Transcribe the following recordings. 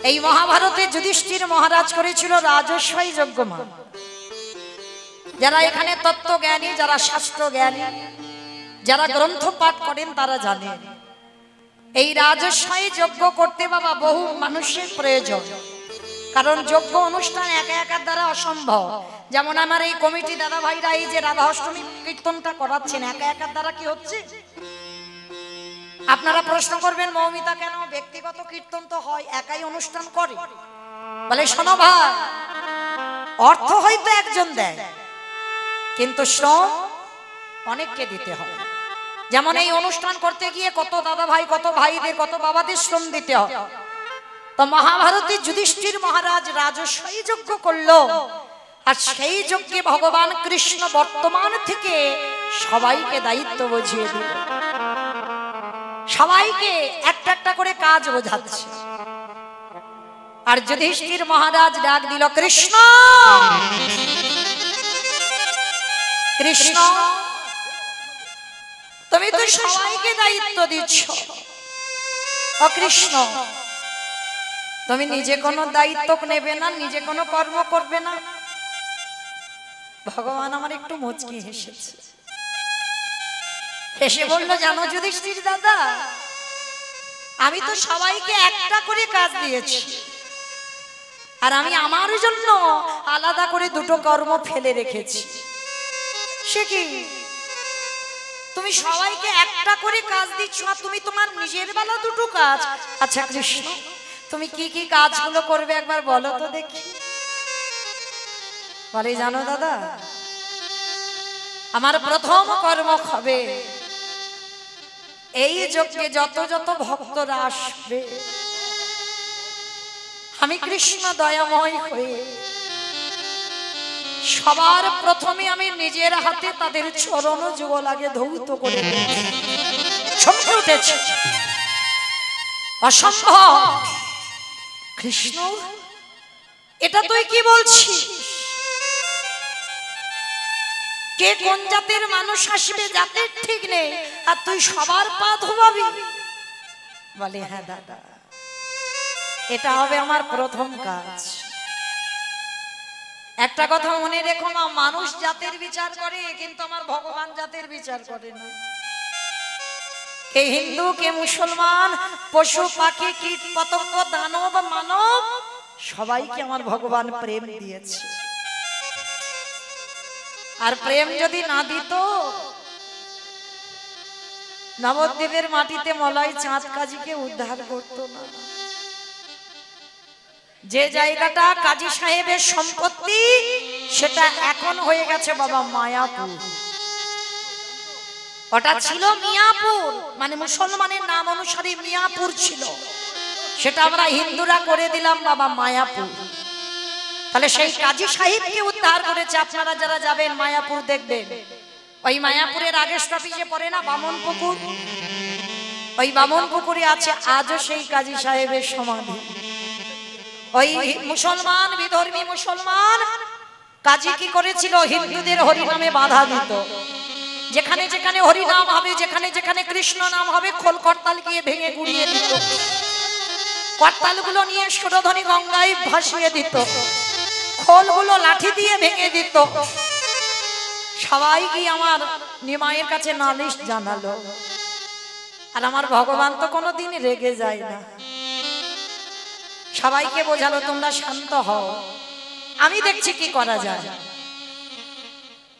এই মহাভারতে যুধিষ্ঠির মহারাজ করেছিল রাজস্বই যজ্ঞমা। যারা এখানে তত্ত্বজ্ঞানী, যারা শাস্ত্র জ্ঞানী, যারা গ্রন্থ পাঠ করেন তারা জানেন এই রাজস্বই যজ্ঞ করতে বাবা বহু মানুষের প্রয়োজন। কারণ যজ্ঞ অনুষ্ঠান একা একার দ্বারা অসম্ভব। যেমন আমার এই কমিটি দাদা ভাইরা এই যে রাধা অষ্টমী কীর্তনটা করাচ্ছেন, একা একার দ্বারা কি হচ্ছে? আপনারা প্রশ্ন করবেন মৌমিতা কেন ব্যক্তিগত কীর্তন তো হয়, একাই অনুষ্ঠান করে? বলে শোনো ভাই, অর্থ হয়তো একজন দেয়, কিন্তু শ্রম অনেককে দিতে হবে। যেমন এই অনুষ্ঠান করতে গিয়ে কত দাদা ভাই, কত ভাইদের, কত বাবাদের শ্রম দিতে হয়। তো মহাভারতে যুধিষ্ঠির মহারাজ রাজস্বই যজ্ঞ করলো, আর সেই যজ্ঞে ভগবান কৃষ্ণ বর্তমান থেকে সবাইকে দায়িত্ব বুঝিয়ে দিল, সবাইকে একটা একটা করে কাজ বোঝাচ্ছে। আর যুধিষ্ঠির মহারাজ ডাক দিল, কৃষ্ণ কৃষ্ণ, তুমি তো সবাইকে দায়িত্ব দিচ্ছ, ও কৃষ্ণ তুমি নিজে কোনো দায়িত্ব নেবে না, নিজে কোনো কর্ম করবে না? ভগবান আমার একটু মুচকি হেসেছে, হেসে বলল, জানো যুধিষ্ঠির দাদা, আমি তো সবাইকে একটা করে কাজ দিয়েছি, আর আমি আমার জন্য আলাদা করে দুটো কর্ম ফেলে রেখেছি। সে কি, তুমি সবাইকে একটা করে কাজ দিচ্ছ আর তুমি তোমার নিজের বেলা দুটো কাজ? আচ্ছা কৃষ্ণ, তুমি কি কি কাজগুলো করবে একবার বলো তো দেখি। বলে, জানো দাদা, আমার প্রথম কর্ম হবে এই যজ্ঞে যত যত ভক্তরা আসবে, আমি কৃষ্ণ দয়াময় হয়ে সবার প্রথমে আমি নিজের হাতে তাদের চরণ যুগলাগে ধৌত করে চমকে উঠেছে। অসম্ভব কৃষ্ণ, এটা তুই কি বলছিস? কে কোন জাতের মানুষ আসবে জাতের ঠিক নেই, আর তুই সবার পা ধোবাবি? বলে, হ্যাঁ দাদা, এটা হবে আমার প্রথম কাজ। একটা কথা মনে রেখো মা, মানুষ জাতের বিচার করে কিন্তু আমার ভগবান জাতের বিচার করে না। কে হিন্দু, কে মুসলমান, পশু পাখি, কীট পতঙ্গ, দানব মানব, সবাইকে আমার ভগবান প্রেম দিয়েছে। আর প্রেম যদি না দিত, নবদ্বীপের মাটিতে মলয় চাঁদ কাজীকে উদ্ধার করতো না। যে জায়গাটা কাজী সাহেবের সম্পত্তি, সেটা এখন হয়ে গেছে বাবা মায়াপুর। ওটা ছিল মিয়াপুর, মানে মুসলমানের নাম অনুসারে মিয়াপুর ছিল, সেটা আমরা হিন্দুরা করে দিলাম বাবা মায়াপুর। তাহলে সেই কাজী সাহেবকে উদ্ধার করেছে। আপনারা যারা যাবেন মায়াপুর দেখবেন, ওই মায়াপুরের আগের স্টপেজে পড়ে না বামন পুকুর, ওই বামন পুকুরে আছে আজও সেই কাজী সাহেবের সমাধি। ওই মুসলমান, বিধর্মী মুসলমান কাজী কি করেছিল? হিন্দুদের হরিনামে বাধা দিত। যেখানে যেখানে হরিনাম হবে, যেখানে যেখানে কৃষ্ণ নাম হবে, খোল করতাল গিয়ে ভেঙে গুড়িয়ে দিত। করতালগুলো নিয়ে সুরধনী গঙ্গায় ভাসিয়ে দিত, খোলগুলো লাঠি দিয়ে ভেঙে দিত। সবাই কি আমার নিমাইয়ের কাছে নালিশ জানালো। আর আমার ভগবান তো কোনোদিন রেগে যায় না, সবাইকে বোঝালো তোমরা শান্ত হও, আমি দেখছি কি করা যায়।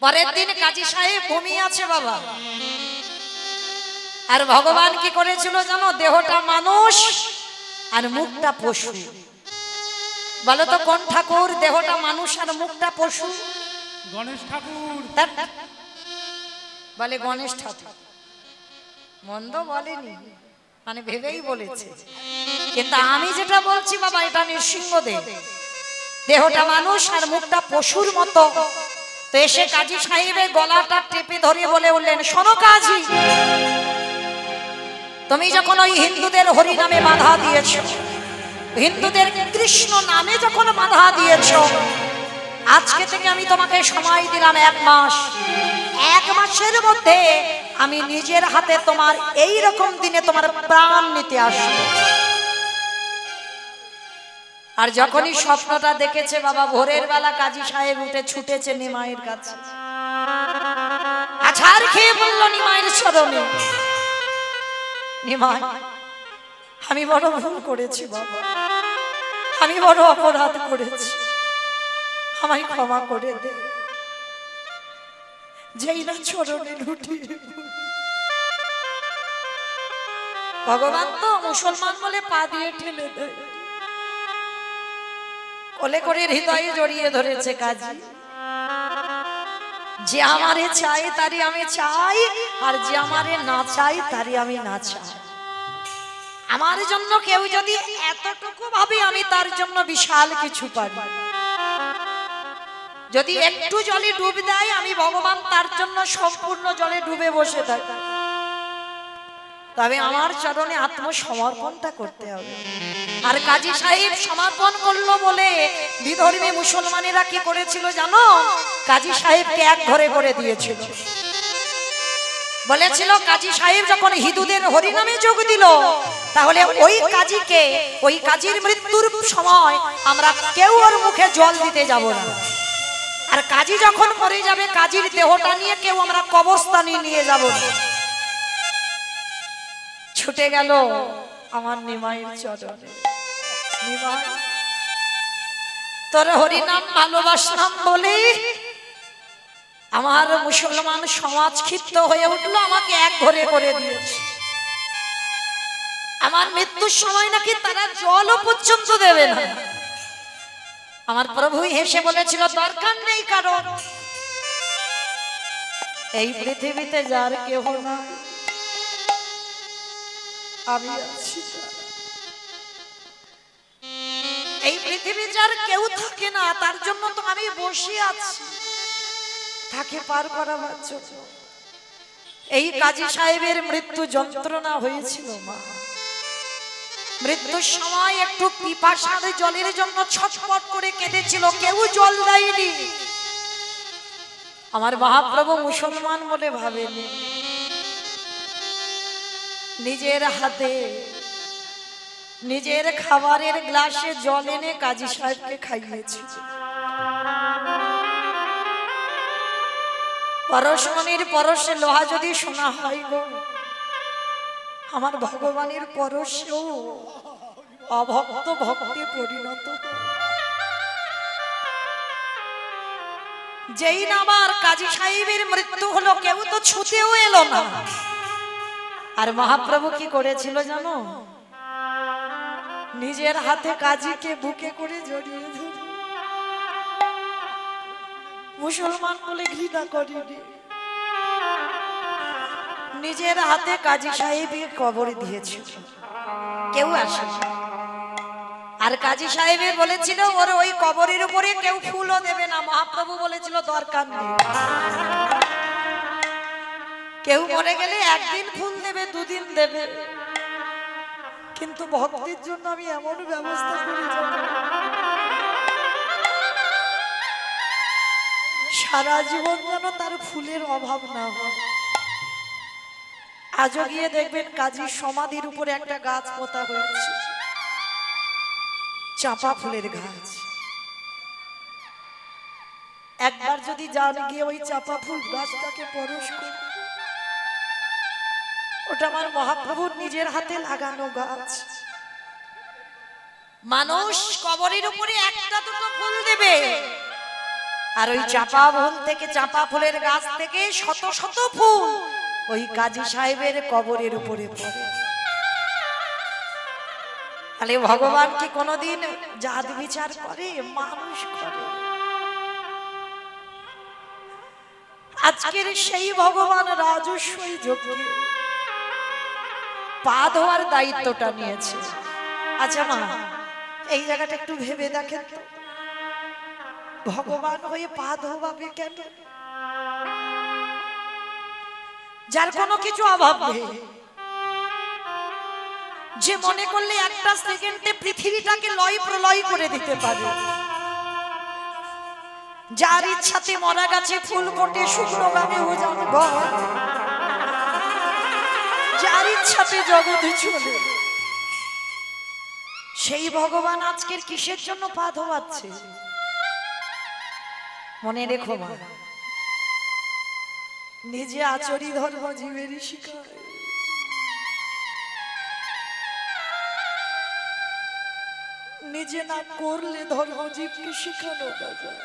পরের দিন কাজী সাহেব ঘুমিয়ে আছে বাবা, আর ভগবান কি করেছিল জানো? দেহটা মানুষ আর মুখটা পশু। বলো তো কোন ঠাকুর? দেহটা মানুষ আর মুখটা পশু। গণেশ ঠাকুর। বলে গণেশ ঠাকুর, মন্দ বলেনি, মানে ভেবেই বলেছে। কিন্তু আমি যেটা বলছি বাবা, এটা নৃসিংহদেব। দেহটা মানুষ আর মুখটা পশুর মতো। তো এসে কাজী সাহেবের গলাটা টেপে ধরে বলে উঠলেন, শোনো কাজী, তুমি যখন ওই হিন্দুদের হরি নামে বাধা দিয়েছ, হিন্দুদের কৃষ্ণ নামে যখন বাধা দিয়েছ, আজকে থেকে আমি তোমাকে সময় দিলাম 1 মাস। 1 মাসের মধ্যে আমি নিজের হাতে তোমার এই রকম দিনে তোমার প্রাণ নিতে আসবো। আর যখনই স্বপ্নটা দেখেছে বাবা, ভোরের বেলা কাজী সাহেব উঠে ছুটেছে নিমাইয়ের কাছে, আছাড় খেয়ে বলল নিমাইয়ের চরণে, নিমাই, আমি বড় ভুল করেছি বাবা, আমি বড় অপরাধ করেছি, আমায় ক্ষমা করে দে। যেই না চরণে লুটিয়ে, ভগবান তো মুসলমান বলে পা দিয়ে ঠেলে দেয়, কোলে করে হৃদয়ে জড়িয়ে ধরেছে কাজী, যে আমারে চাই তারই আমি চাই, আর যে আমারে না চাই তারই আমি না চাই। আমার জন্য কেউ যদি এতটুকু ভাবে আমি তার জন্য বিশাল কিছু পারি, যদি একটু জলে ডুব দেয় আমি ভগবান তার জন্য সম্পূর্ণ জলে ডুবে বসে থাকি, তবে আমার চরণে আত্মসমর্পণটা করতে হবে। আর কাজী সাহেব সমর্পণ করলো বলে বিধর্মী মুসলমানেরা কি করেছিল জানো? কাজী সাহেবকে এক ঘরে করে দিয়েছিল। বলেছিল কাজী সাহেব যখন হিন্দুদের হরিনামে যোগ দিল, তাহলে ওই কাজীকে, ওই কাজীর মৃত্যুর সময় আমরা কেউ ওর মুখে জল দিতে যাব না, আর কাজী যখন মরে যাবে কাজীর দেহটা নিয়ে কেউ আমরা কবরস্থানে নিয়ে যাব না। ছুটে গেল আমার নিমাইয়ের চরণে, নিমাই, তোর হরিনাম ভালোবাসলাম বলে আমার মুসলমান সমাজ ক্ষিপ্ত হয়ে উঠলো, আমাকে এক ঘরে করে দিয়েছে। আমার মৃত্যুর সময় নাকি তারা জলও পর্যন্ত দেবে না। আমার প্রভু হেসে বলেছিল, দরকার নেই কারণ, এই পৃথিবীতে যার কেহ না আমি আছি, এই পৃথিবী যার কেউ থাকে না তার জন্য তো আমি বসে আছি, তাকে পার করাবার জন্য। এই কাজী সাহেবের মৃত্যু যন্ত্রণা হয়েছিল মা, মৃত্যুর সময় একটু পিপাসার জলের জন্য ছটফট করে কেঁদেছিল, কেউ জল দেয়নি। আমার মহাপ্রভু মুসলমান বলে ভাবেনি, নিজের হাতে নিজের খাবারের গ্লাসে জল এনে কাজী সাহেবকে খাইয়েছে। পরশমণির পরশে লোহা যদি শোনা হয় গো, আমার ভগবানের পরশেও অভক্ত ভক্তে পরিণত। যেই না আমার কাজী সাহেবের মৃত্যু হলো, কেউ তো ছুতেও এলো না। আর মহাপ্রভু কি করেছিল জানো? নিজের হাতে কাজীকে বুকে করে জড়িয়ে ধরে, মুসলমান বলে ঘৃণা করিনি, নিজের হাতে কাজী সাহেবের কবর দিয়েছিল, কেউ আসেনি। আর কাজী সাহেবের বলেছিল ওর ওই কবরের উপরে কেউ ফুলও দেবে না। মহাপ্রভু বলেছিল দরকার নেই, কেউ মরে গেলে একদিন ফুল দেবে, দুদিন দেবে, কিন্তু ভক্তির জন্য আমি এমন ব্যবস্থা করি সারা জীবন যেন তার ফুলের অভাব না হয়। আজও গিয়ে দেখবেন কাজীর সমাধির উপরে একটা গাছ পোতা হয়েছে, চাঁপা ফুলের গাছ। একবার যদি যান গিয়ে ওই চাঁপা ফুল গাছটাকে পরশ করে, ওটা আমার মহাপ্রভুর নিজের হাতে লাগানো গাছ। মানুষ কবরের উপরে একটা দুটো ফুল দেবে, আর ওই চাঁপা ফুল থেকে, চাঁপা ফুলের গাছ থেকে শত শত ফুল ওই কাজী সাহেবের কবরের উপরে পড়ে। তাহলে ভগবান কি কোনদিন জাত বিচার করে? মানুষ করে। আজকের সেই ভগবান রাজস্বই যোগে পা ধোয়ার দায়িত্বটা নিয়েছে। আচ্ছা মা, এই জায়গাটা একটু ভেবে দেখেন তো, ভগবান হয়ে পা ধোয়াবে কেন? যার কোনো কিছু অভাব নেই, যে মনে করলে একটা সেকেন্ডে পৃথিবীটাকে লয় প্রলয় করে দিতে পারে, যার ইচ্ছাতে মরা গাছে ফুল ফোটে, শুকনো গানে ওজন ঘর, যার ইচ্ছাতে জগতে চলে, সেই ভগবান আজকের কিসের জন্য পা ধোয়াচ্ছে? মনে রেখো মা, নিজে আচরি ধর্ম জীবেরই শিখায়। নিজে না করলে ধর্ম জীবকে শিখানো না যায়।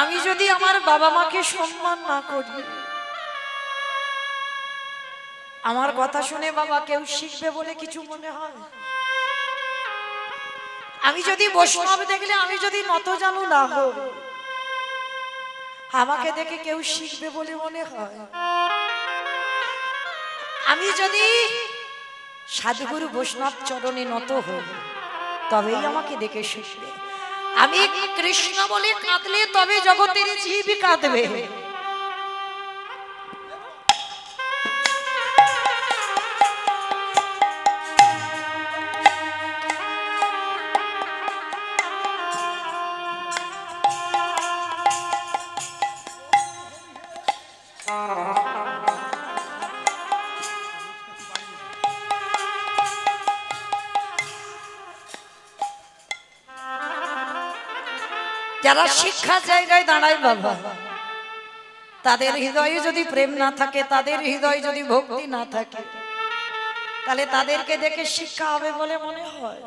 আমি যদি আমার বাবা মাকে সম্মান না করি, আমার কথা শুনে বাবা কেউ শিখবে বলে কিছু মনে হয়? আমি যদি বৈষ্ণব দেখলে আমি যদি নত জানু না হই, আমাকে দেখে কেউ শিখবে বলে মনে হয়? আমি যদি সাধুগুরু বৈষ্ণব চরণে নত হই, তবেই আমাকে দেখে শিখবে। আমি কৃষ্ণ বলে কাঁদলে তবে জগতের জীব কাঁদবে। যারা শিক্ষার জায়গায় দাঁড়ায় বাবা, তাদের হৃদয়ে যদি প্রেম না থাকে, তাদের হৃদয়ে যদি ভক্তি না থাকে, তাহলে তাদেরকে দেখে শিক্ষা হবে বলে মনে হয়?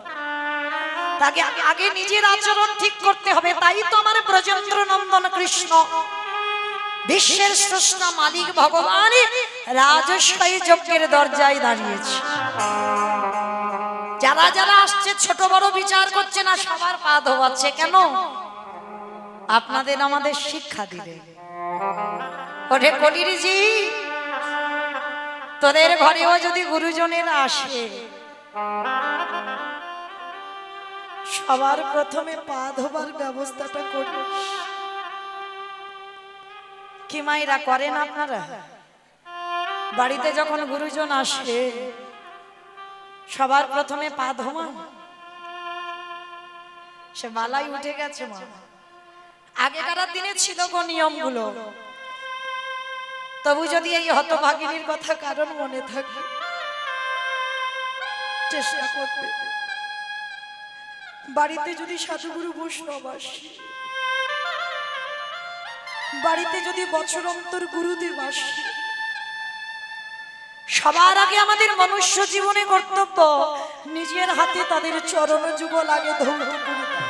তাকে আগে নিজের আচরণ ঠিক করতে হবে। তাই তো আমার ব্রজেন্দ্র নন্দন কৃষ্ণ, বিশ্বের স্রষ্টা মালিক ভগবান, রাজস্বায়ী যজ্ঞের দরজায় দাঁড়িয়েছে। যারা যারা আসছে ছোট বড় বিচার করছে না, সবার পা ধোয়াচ্ছে। কেন? আপনাদের আমাদের শিক্ষা দিলে। ওঠে কলিরিজি, তোদের ঘরেও যদি গুরুজনেরা আসে, সবার প্রথমে পা ধোবার ব্যবস্থাটা করিস। কি মায়েরা করেন আপনারা? বাড়িতে যখন গুরুজন আসে, সবার প্রথমে পা ধোয়া। সে মালাই উঠে গেছে মা, আগেকার দিনে ছিল গো নিয়মগুলো। তবু যদি এই হতভাগিনীর কথা কারণ মনে থাকে, চেষ্টা করবে। বাড়িতে যদি সাধুগুরু বৈষ্ণব আসে, বাড়িতে যদি বছর অন্তর গুরুদেব আসে, সবার আগে আমাদের মনুষ্য জীবনে কর্তব্য নিজের হাতে তাদের চরণ যুগল আগে ধৌত করে দেওয়া।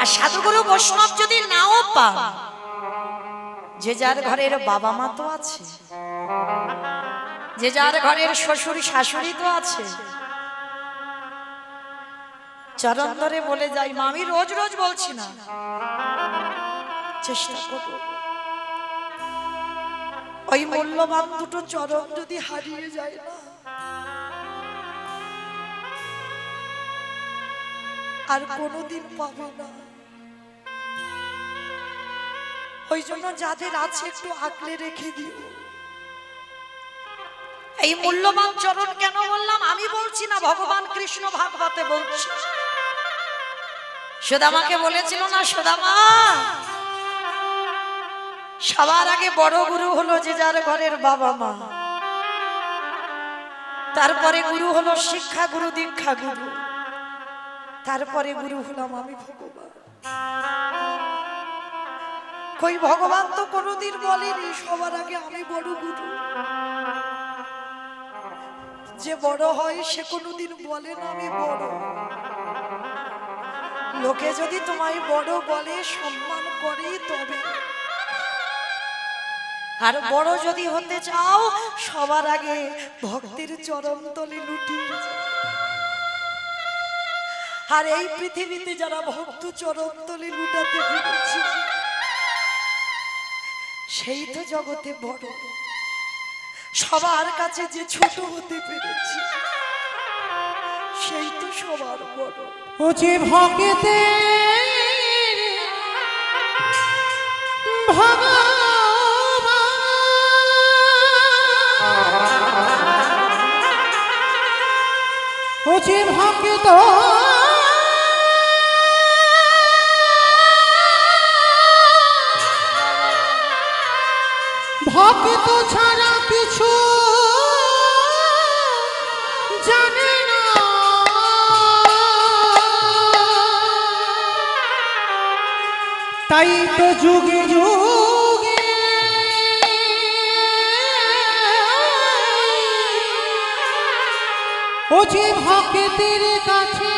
আর সাধুগুরু বৈষ্ণব যদি নাও পান, যে যার ঘরের বাবা মা তো আছে, যে যার ঘরের শ্বশুর শাশুড়ি তো আছে, চরণ ধরে বলে যাই। মা, আমি রোজ রোজ বলছি না, চেষ্টা করো। ওই মূল্যবান দুটো চরণ যদি হারিয়ে যায় না, আর কোনোদিন পাবে না। ওই জন্য যাদের আছে একটু আঁকলে রেখে দিও। এই মূল্যবান চরণ কেন বললাম? আমি বলছি না, ভগবান কৃষ্ণ ভাগবতে বলছে। সুদামাকে বলেছিল না, সুদামা, সবার আগে বড় গুরু হলো যে যার ঘরের বাবা মা, তারপরে গুরু হলো শিক্ষা গুরু, দীক্ষা গুরু, তারপরে গুরু হলাম আমি ভগবান। কই ভগবান তো কোনোদিন বলেনি সবার আগে আমি বড় গুরু। যে বড় হয় সে কোনোদিন বলে না আমি বড়। লোকে যদি তোমায় বড় বলে, সম্মান করে, তবে। আর বড় যদি হতে চাও, সবার আগে ভক্তের চরণ তলে লুটিয়ে যাও। আর এই পৃথিবীতে যারা ভক্ত চরণ তলে লুটাতে পেরেছে, সেই তো জগতে বড়। সবার কাছে যে ছোট হতে পেরেছে, সেই তো সবার বড়। ও যে ভক্তে ও যে ভক্ত ভক্ত ছাড়া কিছু তাই তো যুগে যুগে ও যে ভক্তের কাছে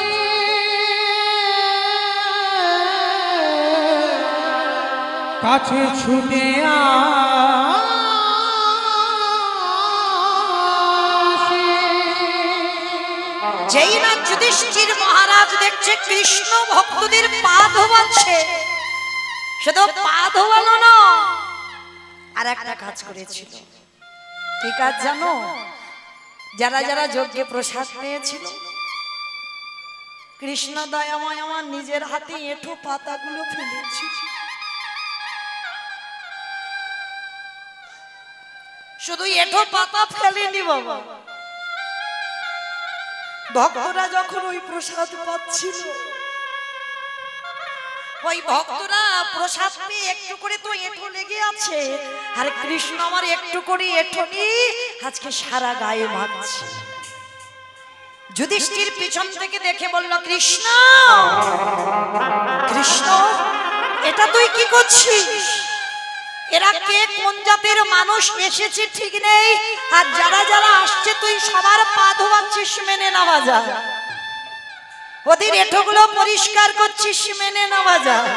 কাছে ছুটে যেই না যুধিষ্ঠির মহারাজ দেখছে কৃষ্ণ ভক্তদের পা ধোয়াচ্ছে, শুধু পা ধোয়ানো না, আর একটা কাজ করেছিল। কি কাজ জানো? যারা যারা যজ্ঞে প্রসাদ পেয়েছিল, কৃষ্ণ দয়াময় আমার নিজের হাতে এঁঠো পাতাগুলো ফেলেছি। শুধু এঁঠো পাতা ফেলেনি বাবা, ভক্তরা যখন ওই প্রসাদ পাচ্ছিল, ওই ভক্তরা প্রসাদ পেয়ে একটু করে তো এঁঠো লেগে আছে, আর কৃষ্ণ আমার একটু করে এঁঠো নিয়ে আজকে সারা গায়ে মাখছে। যুধিষ্ঠির পিছন থেকে দেখে বলল, কৃষ্ণ কৃষ্ণ এটা তুই কি করছিস? এরা কে, কোন জাতের মানুষ এসেছে ঠিক নেই, আর যারা যারা আসছে তুই সবার পা ধোয়াচ্ছিস, মেনে নেওয়া যায়। ওদের এঁঠোগুলো পরিষ্কার করছিস, মেনে নেওয়া যায়।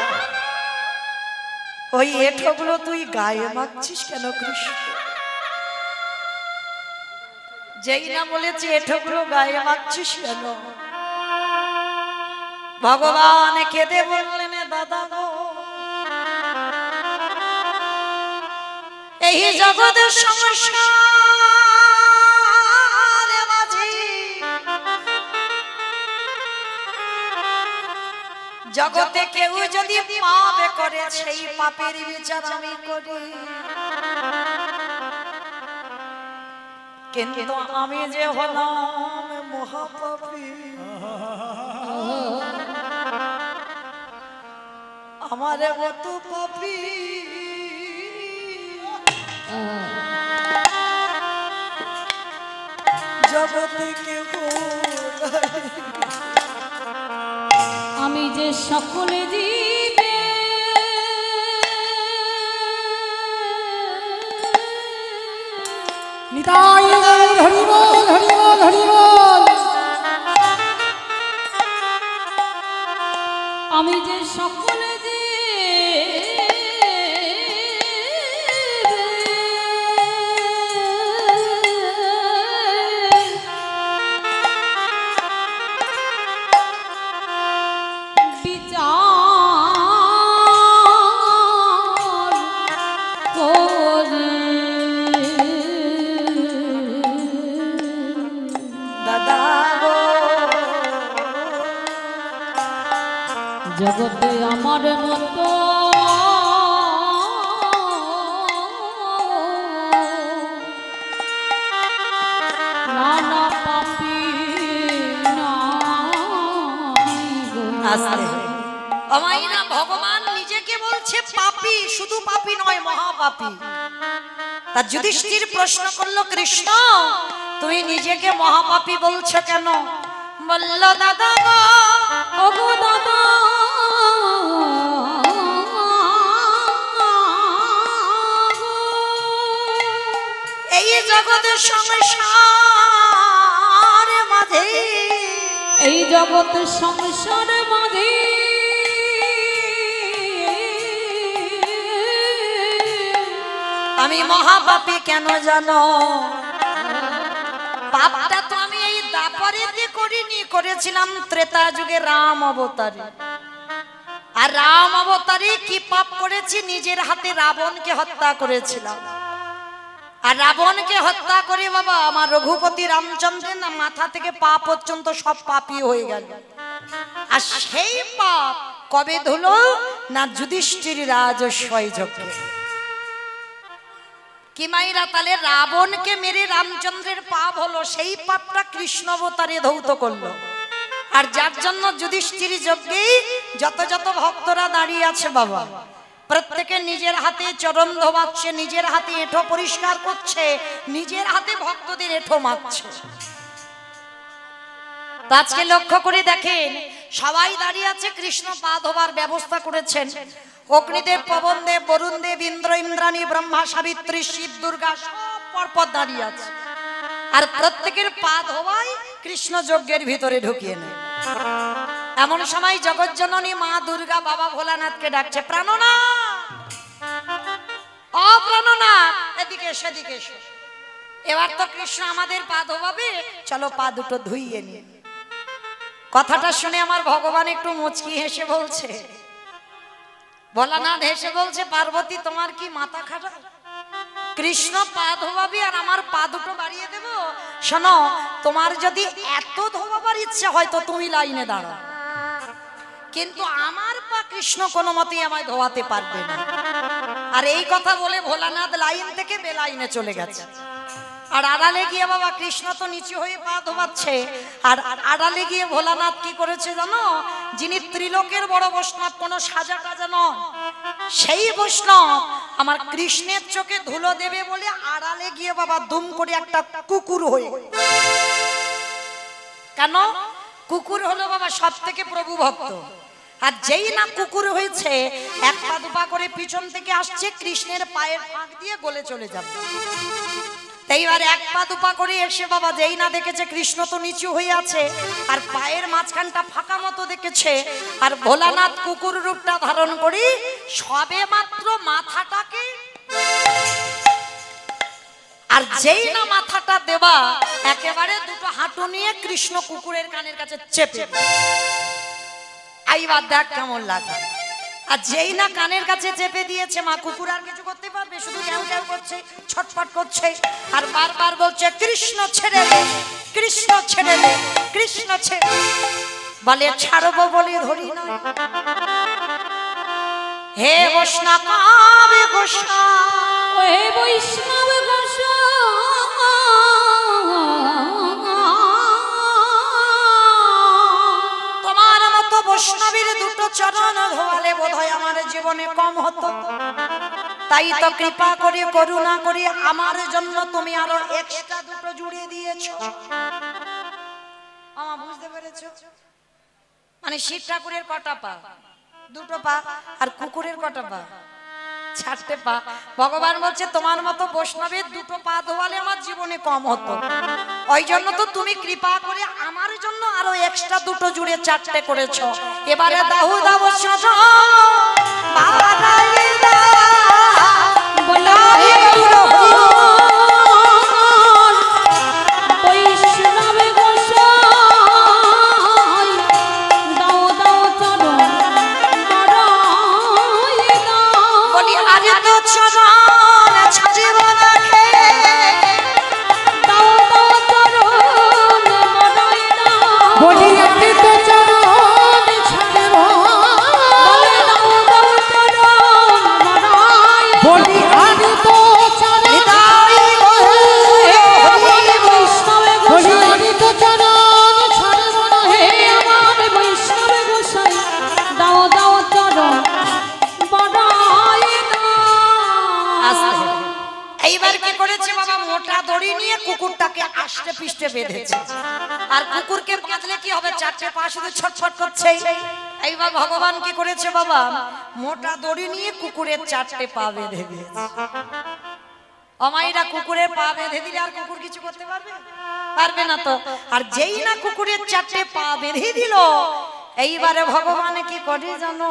ওই এঁঠোগুলো তুই গায়ে মাখছিস কেন কৃষ্ণ? যেই না বলেছি এঁঠোগুলো গায়ে মাখছিস কেন, ভগবান কেঁদে বললেন, দাদা গো, এই জগতের সংসার মাঝে জগতে কেউ যদি পাপ করে, সেই পাপের বিচার আমি করি, কিন্তু আমি যে হলাম মহাপাপী, আমারে মতো পাপী জগতে কেউ নাই। আমি যে সকলে জীবে নিতাই হরি বল হরি বল হরি বল। আমি যে সকলে জগতে আমার মতো নানা পাপী না ভগবান নিজেকে বলছে পাপী, শুধু পাপী নয়, মহাপাপী। তার যুধিষ্ঠির প্রশ্ন করলো, কৃষ্ণ তুমি নিজেকে মহাপাপী বলছো কেন? বলল, দাদা ও গো দাদা, এই জগতের সংসার মাঝে, এই জগতের সংসার মাঝে আমি মহাপাপী কেন জানো? পাপটা তো আমি এই দাপরেতে করিনি, করেছিলাম ত্রেতা যুগে রাম অবতারে। আর রাম অবতারে কি পাপ করেছি? নিজের হাতে রাবণকে হত্যা করেছিলাম। আর রাবণকে হত্যা করে বাবা আমার রঘুপতি রামচন্দ্রের না মাথা থেকে পা পর্যন্ত সব পাপী হয়ে গেল। আর সেই পাপ কবে ধুলো না? যুধিষ্ঠির রাজস্বয় যজ্ঞে। কি মাইরা তাহলে রাবণকে মেরে রামচন্দ্রের পাপ হলো, সেই পাপটা কৃষ্ণ অবতারে ধৌত করলো। আর যার জন্য যুধিষ্ঠির যজ্ঞে যত যত ভক্তরা দাঁড়িয়ে আছে বাবা, প্রত্যেকে নিজের হাতে চরণ ধোয়াচ্ছে, নিজের হাতে এঁঠো পরিষ্কার করছে, নিজের হাতে ভক্তদের এঁঠো মাখছে। আজকে লক্ষ্য করে দেখেন, সবাই দাঁড়িয়ে আছে, কৃষ্ণ পা ধোবার ব্যবস্থা করেছেন। অগ্নিদেব, পবনদেব, বরুণদেব, ইন্দ্র, ইন্দ্রাণী, ব্রহ্মা, সাবিত্রী, শিব, দুর্গা সব পরপর দাঁড়িয়ে আছে। আর প্রত্যেকের পা ধোয়াই কৃষ্ণ যজ্ঞের ভিতরে ঢুকিয়ে নেয়। এমন সময় জগজ্জননী মা দুর্গা বাবা ভোলানাথকে ডাকছে, প্রাণনাথ, ও প্রাণনাথ, এদিকে এসো, এদিকে এসো। এবার তো কৃষ্ণ আমাদের পা ধোয়াবে, চলো পা দুটো ধুইয়ে নি। কথাটা শুনে আমার ভগবান একটু মুচকি হেসে বলছে, ভোলানাথ হেসে বলছে, পার্বতী তোমার কি মাথা খারাপ? কৃষ্ণ পা ধোয়াবি আর আমার পা দুটো বাড়িয়ে দেব? শোনো, তোমার যদি এত ধোয়াবার ইচ্ছে হয় তো তুমি লাইনে দাঁড়াও, কিন্তু আমার পা কৃষ্ণ কোনো মতেই আমায় ধোয়াতে পারবে না। আর এই কথা বলে ভোলানাথ লাইন থেকে বেলাইনে চলে গেছে। আর আড়ালে গিয়ে বাবা কৃষ্ণ তো নিচু হয়ে পা ধোয়াচ্ছে, আর আড়ালে গিয়ে ভোলানাথ কি করেছে জানো? যিনি ত্রিলোকের বড় বৈষ্ণব, কোনো সাজা টাজা নয়, সেই বৈষ্ণব আমার কৃষ্ণের চোখে ধুলো দেবে বলে আড়ালে গিয়ে বাবা দুম করে একটা কুকুর হয়ে। কেন? কুকুর হলো বাবা সব থেকে প্রভু ভক্ত। আর যেই না কুকুর হয়েছে, এক পা দুপা করে পিছন থেকে আসছে, কৃষ্ণের পায়ের ফাঁক দিয়ে গলে চলে যাবে। এইবার এক পা দুপা করে এসে বাবা যেই না দেখেছে কৃষ্ণ তো নিচু হয়ে আছে, আর পায়ের মাঝখানটা ফাঁকা মতো দেখেছে, আর ভোলানাথ কুকুর রূপটা ধারণ করি সবে মাত্র মাথাটাকে, আর যেই না মাথাটা দেবা একেবারে দুটো হাঁটু নিয়ে কৃষ্ণ কুকুরের কানের কাছে চেপে। এইবার দেখ কেমন লাগে। আর যেই না কানের কাছে চেপে দিয়েছে, মা কুকুর আর কিছু করতে পারবে? শুধু ঘ্যাউ ঘ্যাউ করছে, ছটফট করছে, আর বারবার বলছে, কৃষ্ণ ছেড়ে দে, কৃষ্ণ ছেড়ে দে, কৃষ্ণ ছেড়ে। বলে ছাড়বো বলে ধরি না। হে বৈষ্ণব গোসাই, হে বৈষ্ণব গোসাই, তোমার মতো বৈষ্ণবীর দুটো চরণ ধোয়ালে বোধহয় আমার জীবনে কম হতো। তাই তো কৃপা করে, করুণা করে আমার জন্য তুমি আরো এক্সট্রা দুটো জুড়ে দিয়েছো। আমা বুঝতে পেরেছো? মানে শিব ঠাকুরের কটা পা? দুটো পা। আর কুকুরের কটা পা? 4টে পা। ভগবান বলছে তোমার মতো বৈষ্ণবের দুটো পা ধোয়ালে আমার জীবনে কম হতো, ওই জন্য তো তুমি কৃপা করে আমার জন্য আরো এক্সট্রা দুটো জুড়ে 4টে করেছো। এবারে দাহু দাও সাজা বাড়াই দাও, বলাই গৌর বৈষ্ণব গোসাই, দাও দাও চরণ বাড়াই দাও। বলি আরে তো চরণ ছাড়িব না খে, দাও দাও চরণ বাড়াই দাও। বলি আমি তো চরণ ছাড়ব, বলে দাও দাও চরণ বাড়াই দাও। বলি আমি তো চরণ, নিতাই গৌর বলে বৈষ্ণব বলি গোসাই, আমি তো চরণ ছাড়ব না। হে আমার বৈষ্ণব গোসাই, দাও দাও চরণ বাড়াই দাও। আস্তে। এইবার কি করেছে বাবা? মোটা দড়ি নিয়ে কুকুরটাকে আষ্টে পিষ্টে বেঁধেছে। আর কুকুরকে বাঁধলে কি হবে? 4টে পা শুধু ছটফট করছে। এইবার ভগবান কি করেছে বাবা? মোটা দড়ি নিয়ে কুকুরের 4টে পা বেঁধে দিয়েছে। অমাইরা কুকুরের পা বেঁধে দিলে আর কুকুর কিছু করতে পারবে? পারবে না তো। আর যেই না কুকুরের 4টে পা বেঁধে দিল, এইবারে ভগবান কি করে জানো?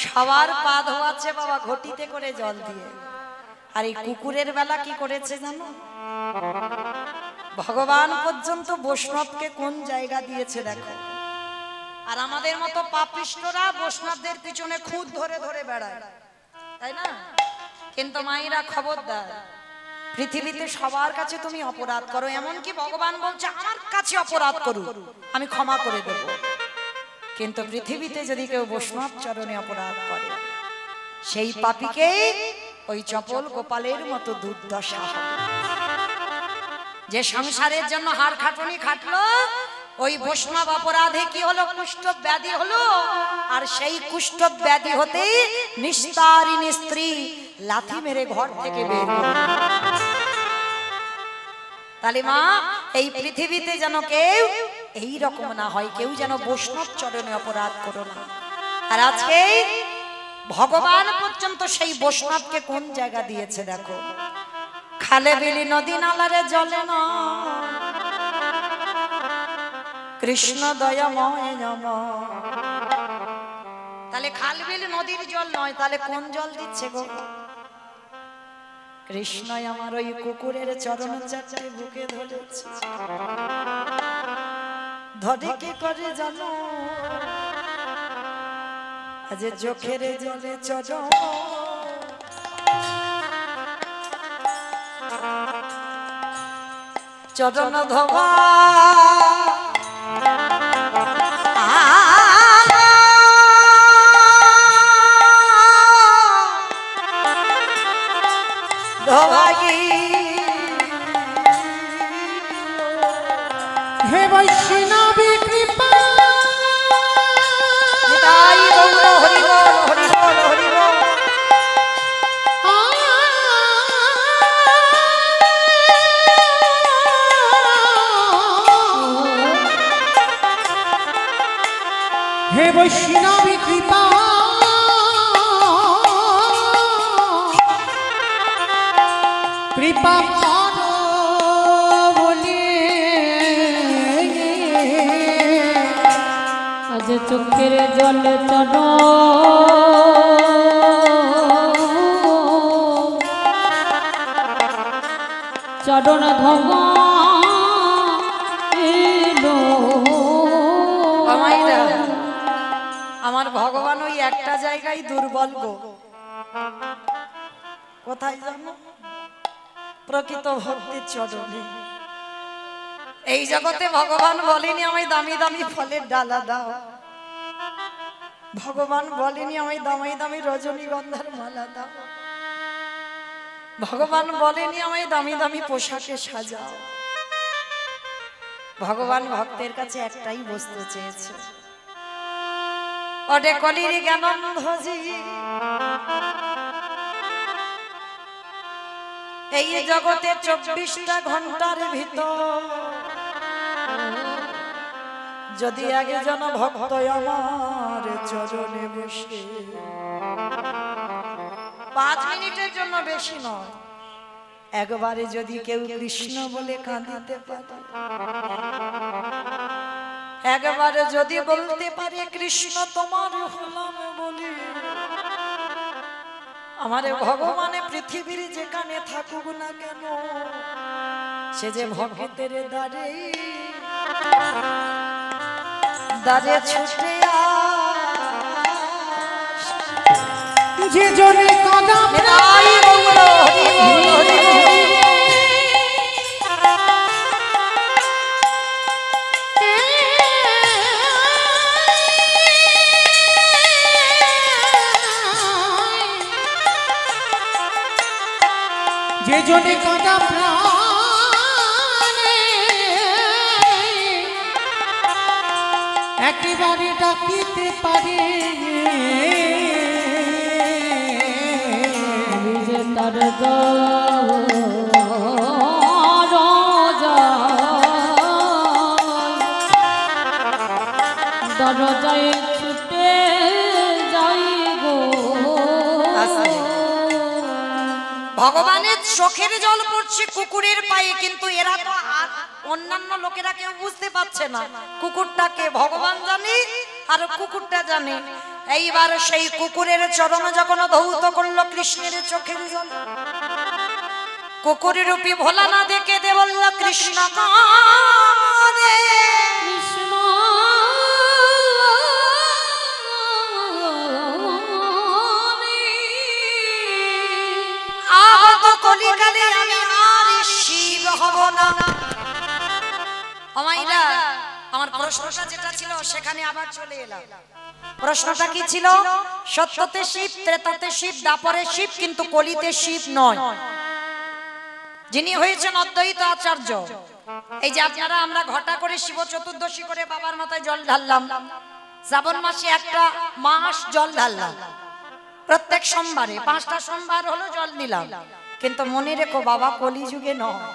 সবার পা ধোয়াচ্ছে বাবা ঘটিতে করে জল দিয়ে। আর এই কুকুরের বেলা কি করেছে জানো? ভগবান পর্যন্ত বৈষ্ণবকে কোন জায়গা দিয়েছে দেখো। আর আমাদের মতো পাপিষ্টরা বৈষ্ণবদের পিছনে খুদ ধরে ধরে বেড়ায়, তাই না? কিন্তু মায়েরা খবরদার, পৃথিবীতে সবার কাছে তুমি অপরাধ করো, এমনকি ভগবান বলছে আমার কাছে অপরাধ করো, আমি ক্ষমা করে দেব। কিন্তু পৃথিবীতে যদি কেউ বৈষ্ণব চরণে অপরাধ করে, সেই পাপীকে ওই চপল গোপালের মতো দুর্দশা হবে। যে সংসারের জন্য হাড় খাটুনি খাটলো, ওই বৈষ্ণব অপরাধে কি হলো? কুষ্ঠ ব্যাধি হলো। আর সেই কুষ্ঠ ব্যাধি হতেই নিস্তারিণী স্ত্রী লাথি মেরে ঘর থেকে বের করলো। তাহলে মা, এই পৃথিবীতে যেন কেউ এই রকম না হয়, কেউ যেন বৈষ্ণব চরণে অপরাধ করো না। আর আজকে ভগবান পর্যন্ত সেই বৈষ্ণবকে কোন জায়গা দিয়েছে দেখো, খালে বিলি নদী নালারে জলে না, কৃষ্ণ দয়াময় নম। তাহলে খাল বিল নদীর জল নয়, তাহলে কোন জল দিচ্ছে গো? কৃষ্ণ আমার ওই কুকুরের চরণ চারটে বুকে ধরেছে। ধরে কি করে জানো? আজ চোখের জলে চরণ চরণ ধোয়া হে বৈষ্ণবী কৃপা হে বৈষ্ণবী কৃপা কৃপা করো বলে আজ চোখের জলে চরণ চরণ ধোয়া এলো। আমার ভগবান ওই একটা জায়গায় দুর্বল গো, কোথায় জানো? প্রকৃত ভক্তির চরণে। এই জগতে ভগবান বলেনি আমায় দামি দামি ফলের ডালা দাও, ভগবান বলেনি আমায় দামি দামি রজনীগন্ধার মালা দাও, ভগবান বলেনি আমায় দামি দামি পোশাকে সাজাও। ভগবান ভক্তের কাছে একটাই বস্তু চেয়েছে, অডে কলির জ্ঞানন্ধজি এই জগতে 24টা ঘন্টার ভিতর যদি একজন ভক্ত আমার চরণে বসে 5 মিনিটের জন্য, বেশি নয়, একবারে যদি কেউ কৃষ্ণ বলে কাঁদিতে পারে, একবারে যদি বলতে পারে কৃষ্ণ তোমার হলাম বলে, আমারে ভগবানে পৃথিবীর যেখানে থাকুক না কেন সে যে ভক্তের দ্বারে দ্বারে ছুটে যে জনে কদম যে জনে কাঁদা প্রাণে একেবারে ডাকিতে পারে, যে তার দরজায় ছুটে যাই গো। ভগবানের চোখের জল পড়ছে কুকুরের পায়ে, কিন্তু এরা তো আর অন্যান্য লোকেরা কেউ বুঝতে পারছে না কুকুরটাকে ভগবান জানে আর কুকুরটা জানে। এইবার সেই কুকুরের চরণ যখন ধৌত করলো কৃষ্ণের চোখের জল, কুকুরের রূপী ভোলা না দেখে দে বলল কৃষ্ণ কাঁদে, কৃষ্ণ আগত কলিকালে আমি আর শিব হব না। আমাইরা আমার প্রশ্নটা যেটা ছিল সেখানে আবার চলে এলাম। প্রশ্নটা কি ছিল? সত্যতে শিব, ত্রেতাতে শিব, দাপরে শিব, কিন্তু কলিতে শিব নয়। যিনি হয়েছেন অদ্বৈত আচার্য। এই যে আপনারা আমরা ঘটা করে শিব চতুর্দশী করে বাবার মাথায় জল ঢাললাম, শ্রাবণ মাসে একটা মাস জল ঢাললাম, প্রত্যেক সোমবারে 5টা সোমবার হলো জল দিলাম, কিন্তু মনে রেখো বাবা কলিযুগে নয়,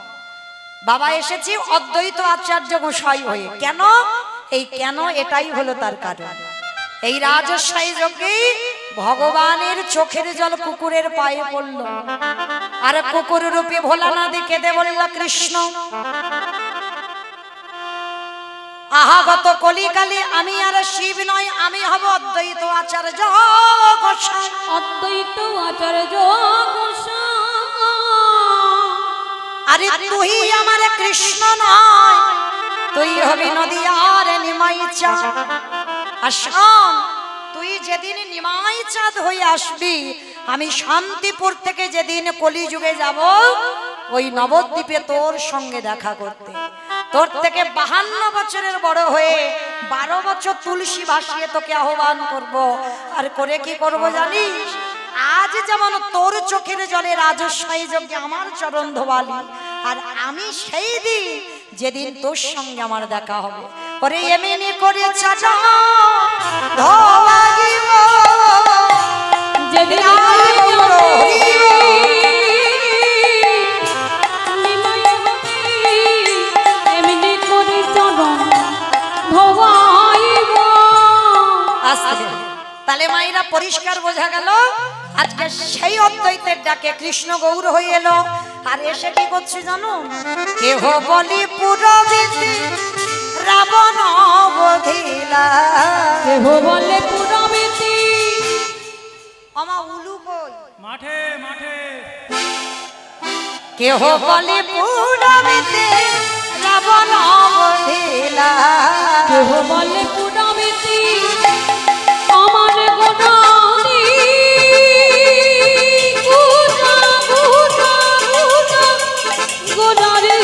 বাবা এসেছি অদ্বৈত আচার্য গোসাই হয়ে। কেন? এই কেন এটাই হলো তার কারণ। এই রাজশাহী যজ্ঞে ভগবানের চোখের জল কুকুরের পায়ে পড়ল, আর কুকুর রূপে ভোলানাথ কেঁদে বলল, কৃষ্ণ আহাগত কলিকালে আমি আর শিব নয়, আমি হব অদ্বৈত আচার্য গোসাই। অদ্বৈত আচার্য গোসাই। আরে তুই আমার কৃষ্ণ নয়, তুই হবি নদিয়ার নিমাই চাঁদ। আসাম তুই যেদিন নিমাই চাঁদ হয়ে আসবি, আমি শান্তিপুর থেকে যেদিন কলিযুগে যাব, ওই নবদ্বীপে তোর সঙ্গে দেখা করতে। তোর থেকে 52 বছরের বড় হয়ে 12 বছর তুলসী ভাসিয়ে তোকে আহ্বান করব। আর করে কি করব জানিস? আজ যেমন তোর চোখের জলে রাজশাহী যজ্ঞে আমার চরণ ধোয়ালি, আর আমি সেই দিন যেদিন তোর সঙ্গে আমার দেখা হবে, ওরে এমনি করে চাচা ধোয়ালিব যেদিন এমনি করে চরণ ধোয়াইব। তাহলে মায়েরা পরিষ্কার বোঝা গেল আজকে সেই অদ্বৈতের ডাকে কৃষ্ণ গৌর হয়ে এলো। আর এসে কি করছে জানো? কেহ বলি পুরবিতে রাবণ বধিলা, কেহ বলে পুরবিতে আমা উলু কই মাঠে মাঠে কেহ বলি পুরবিতে রাবণ বধিলা, কেহ বলে পুরবিতে আমার গোনানি গুনা গুনা গুনা গোনারে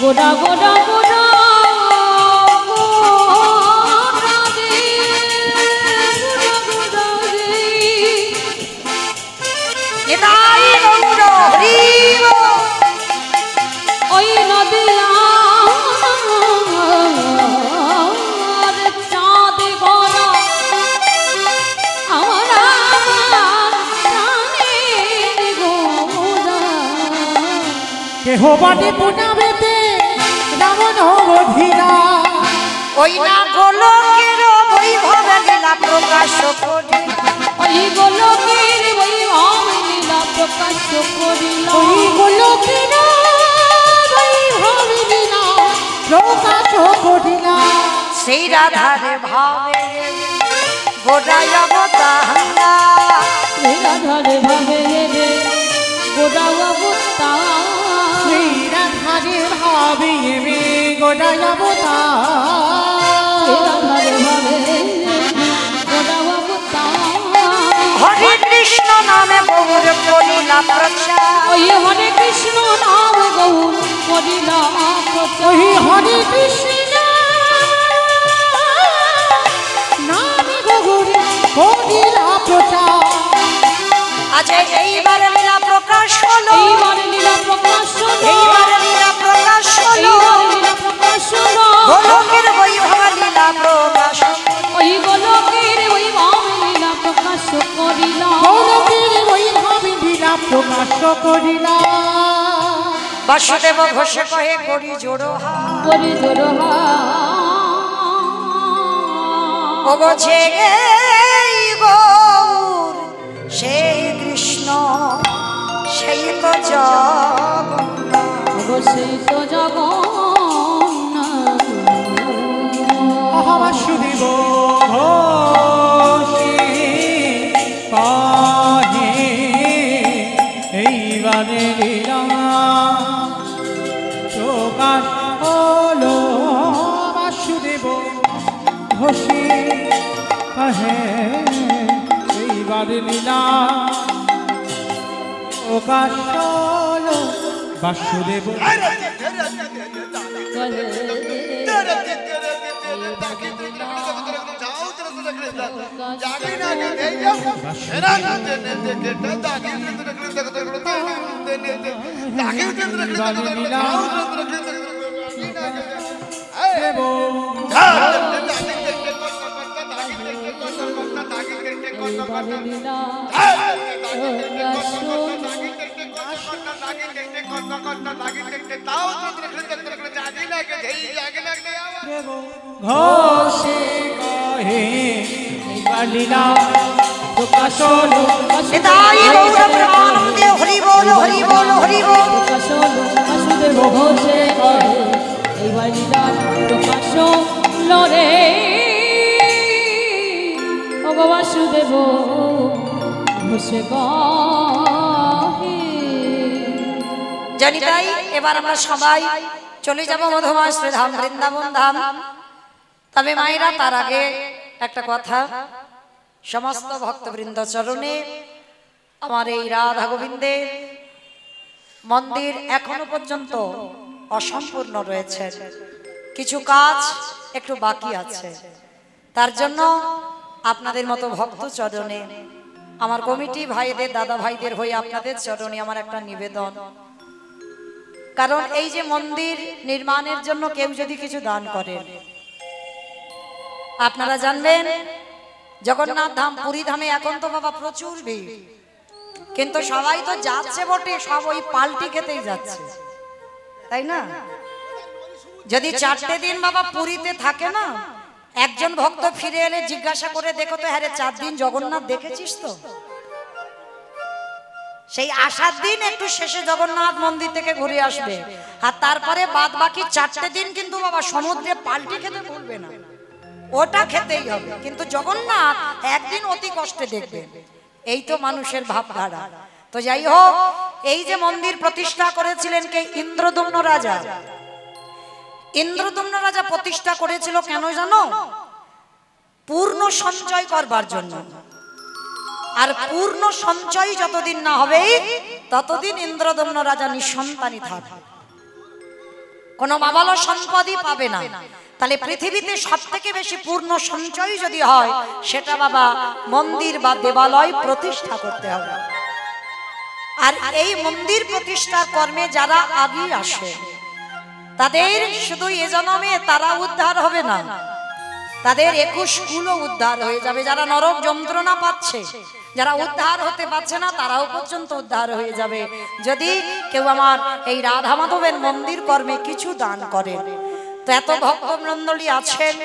গোনা গোনা গোনা নিতাই গৌর হরি বল। ওই নদিয়ার চাঁদ গড়া আমার প্রাণের গোরা। কেহ বাটে পুনাবেতে রাবণ বধিরা, ওই না গোলকের বৈভব লীলা প্রকাশ করিলা, ওই গোলকের বৈভব লীলা প্রকাশ করিল। ওই গোলকের বৈভব লীলা প্রকাশ করিলা। সেই রাধারে ভাবে গোড়ায় অবতারা, রাধারে ভাবে রে গোড়া অবতার। শ্রী রাধারে ভাবিবে গোড়ায় অবতার। রাধারে ভাবে গোড়া অবতার। হরে কৃষ্ণ নামে গৌর করিলা প্রচার, ওই হরে কৃষ্ণ নাম গৌর করিলা প্রচার। ওই হরে কৃষ্ণ নাম গৌরী করিলা প্রচার। আজ এইবার লীলা প্রকাশ হলো, এইবার লীলা প্রকাশ হলো। এইবার লীলা প্রকাশ হলো, এইবার লীলা প্রকাশ হলো। গোলকের বৈভব লীলা প্রকাশ হলো। ওই গোলকের বৈভব লীলা প্রকাশ করিলা। গৌরবীর বৈভব লীলা প্রকাশ করিলা। বাসুদেব ঘোষ কহে করি জোড়হা, করি জোড়হা ও বোঝে এই গৌর সেই কৃষ্ণ সেই তো জগন্নাথ। অবশ্যই তো জগন্নাথ। বাসুদেব ঘোষে কহে এইবারে লীলা প্রকাশ হলো। বাসুদেব ঘোষে কহে এইবারে লীলা প্রকাশ হলো। বাসুদেব কর্তা লাগি দেখতে কর্তা লাগি দেখতে তাও তুই দেখলে জানি লাগে যেই লাগে লাগে ঘোষে কহে এইবার লীলা প্রকাশ হলো নিতাই গৌর প্রেমানন্দে হরি বল হরি বল হরি বল। প্রকাশ বাসুদেব ঘোষে কহে এইবার লীলা প্রকাশ লরে ও বাসুদেব ঘোষে কহে। জানি তাই এবার আমরা সবাই চলে যাব মধুময় শ্রীধাম বৃন্দাবন ধাম। তবে মায়েরা তার আগে একটা কথা, সমস্ত ভক্তবৃন্দ চরণে আমার এই রাধা গোবিন্দের মন্দির এখনো পর্যন্ত অসম্পূর্ণ রয়েছে, কিছু কাজ একটু বাকি আছে। তার জন্য আপনাদের মতো ভক্ত চরণে, আমার কমিটি ভাইদের দাদা ভাইদের হয়ে আপনাদের চরণে আমার একটা নিবেদন, কারণ এই যে মন্দির নির্মাণের জন্য কেউ যদি কিছু দান করেন, আপনারা জানবেন জগন্নাথ ধাম পুরী ধামে এখন তো বাবা প্রচুর ভিড়, কিন্তু সবাই তো যাচ্ছে বটে, সব ওই পাল্টি খেতেই যাচ্ছে, তাই না? যদি 4টে দিন বাবা পুরীতে থাকে না, একজন ভক্ত ফিরে এলে জিজ্ঞাসা করে দেখো তো, হ্যাঁ রে 4 দিন জগন্নাথ দেখেছিস তো? সেই আসার দিন একটু শেষে জগন্নাথ মন্দির থেকে ঘুরে আসবে, আর তারপরে বাদ বাকি 4টে দিন কিন্তু বাবা সমুদ্রে পাল্টি খেতে ভুলবে না, ওটা খেতেই হবে। কিন্তু জগন্নাথ একদিন অতি কষ্টে দেখবে, এই তো মানুষের ভাবধারা। তো যাই হোক, এই যে মন্দির প্রতিষ্ঠা করেছিলেন কে? ইন্দ্রদম্ন রাজা। ইন্দ্রদম্ন রাজা প্রতিষ্ঠা করেছিল কেন জানো? পূর্ণ সঞ্চয় করবার জন্য। আর পূর্ণ সঞ্চয় যতদিন না হবে ততদিন ইন্দ্রদম্ন রাজা নিঃসন্তানই থাকবে, কোনো বাবালো সম্পদই পাবে না। তাহলে পৃথিবীতে সব থেকে বেশি পূর্ণ সঞ্চয় যদি হয়, সেটা বাবা মন্দির বা দেবালয় প্রতিষ্ঠা করতে হবে। আর এই মন্দির প্রতিষ্ঠার কর্মে যারা আগিয়ে আসে, তাদের শুধু এ জন্মে তারা উদ্ধার হবে না, তাদের 21 কুলও উদ্ধার হয়ে যাবে। যারা নরক যন্ত্রণা পাচ্ছে, যারা উদ্ধার হতে পারছে না, তারাও পর্যন্ত উদ্ধার হয়ে যাবে যদি কেউ আমার এই রাধা মাধবের মন্দির কর্মে কিছু দান করে। তো এত ভক্তমণ্ডলী আছেন,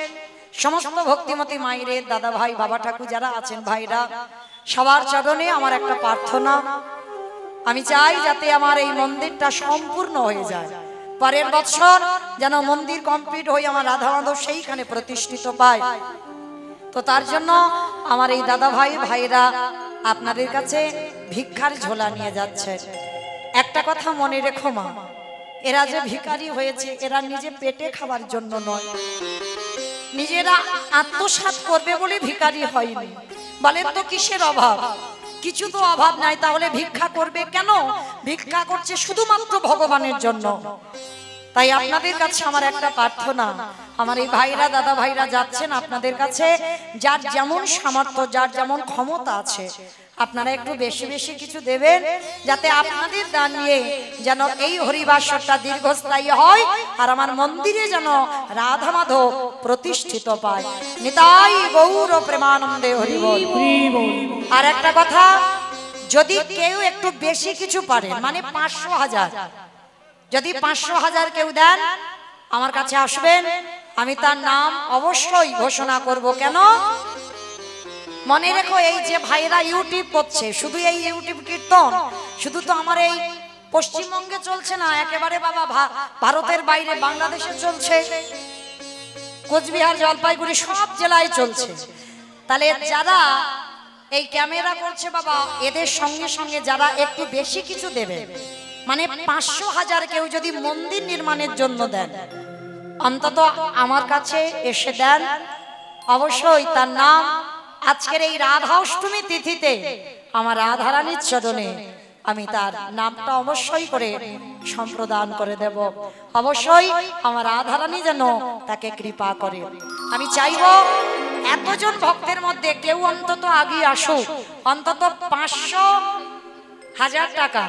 সমস্ত ভক্তিমতী মায়ের দাদা ভাই বাবা ঠাকুর যারা আছেন, ভাইরা, সবার চরণে আমার একটা প্রার্থনা, আমি চাই যাতে আমার এই মন্দিরটা সম্পূর্ণ হয়ে যায়, পরের বছর যেন মন্দির কমপ্লিট হয়ে আমার রাধা মাধব সেইখানে প্রতিষ্ঠিত পায়। তো তার জন্য আমার এই দাদা ভাই ভাইরা আপনাদের কাছে ভিক্ষার ঝোলা নিয়ে যাচ্ছে। একটা কথা মনে রেখো মা, এরা যে ভিখারি হয়েছে, এরা নিজে পেটে খাবার জন্য নয়, নিজেরা আত্মসাৎ করবে বলে ভিখারি হয়নি। বলেন তো কিসের অভাব? কিছু তো অভাব নাই, তাহলে ভিক্ষা করবে কেন? ভিক্ষা করছে শুধুমাত্র ভগবানের জন্য। তাই আপনাদের কাছে আমার একটা প্রার্থনা, আমার এই ভাইরা দাদা ভাইরা যাচ্ছেন আপনাদের কাছে, যার যেমন সামর্থ্য, যার যেমন ক্ষমতা আছে, আপনারা একটু বেশি বেশি কিছু দেবেন, যাতে আপনাদের দান নিয়ে যেন এই হরিবাসরটা দীর্ঘস্থায়ী হয়, আর আমার মন্দিরে যেন রাধা মাধব প্রতিষ্ঠিত পায়। নিতাই গৌর প্রেমানন্দে হরি বল। আর একটা কথা, যদি কেউ একটু বেশি কিছু পারে, মানে 500,000, যদি 500,000 কেউ দেন, আমার কাছে আসবেন, আমি তার নাম অবশ্যই ঘোষণা করব। কেন? মনে রেখো, এই যে ভাইরা ইউটিউব করছে, শুধু এই ইউটিউব কীর্তন শুধু তো আমার এই পশ্চিমবঙ্গে চলছে না, একেবারে বাবা ভারতের বাইরে বাংলাদেশে চলছে, কোচবিহার জলপাইগুড়ি সব জেলায় চলছে। তাহলে যারা এই ক্যামেরা করছে বাবা, এদের সঙ্গে সঙ্গে যারা একটু বেশি কিছু দেবে, মানে 500,000 কেউ যদি মন্দির নির্মাণের জন্য দেন, অন্তত আমার কাছে এসে দেন, অবশ্যই তার নাম আজকের এই রাধা অষ্টমী তিথিতে আমার রাধারানীর চরণে আমি তার নামটা অবশ্যই করে সম্প্রদান করে দেব। অবশ্যই আমার রাধারানী যেন তাকে কৃপা করে। আমি চাইব এতজন ভক্তের মধ্যে কেউ অন্তত আগিয়ে আসুক, অন্তত 500,000 টাকা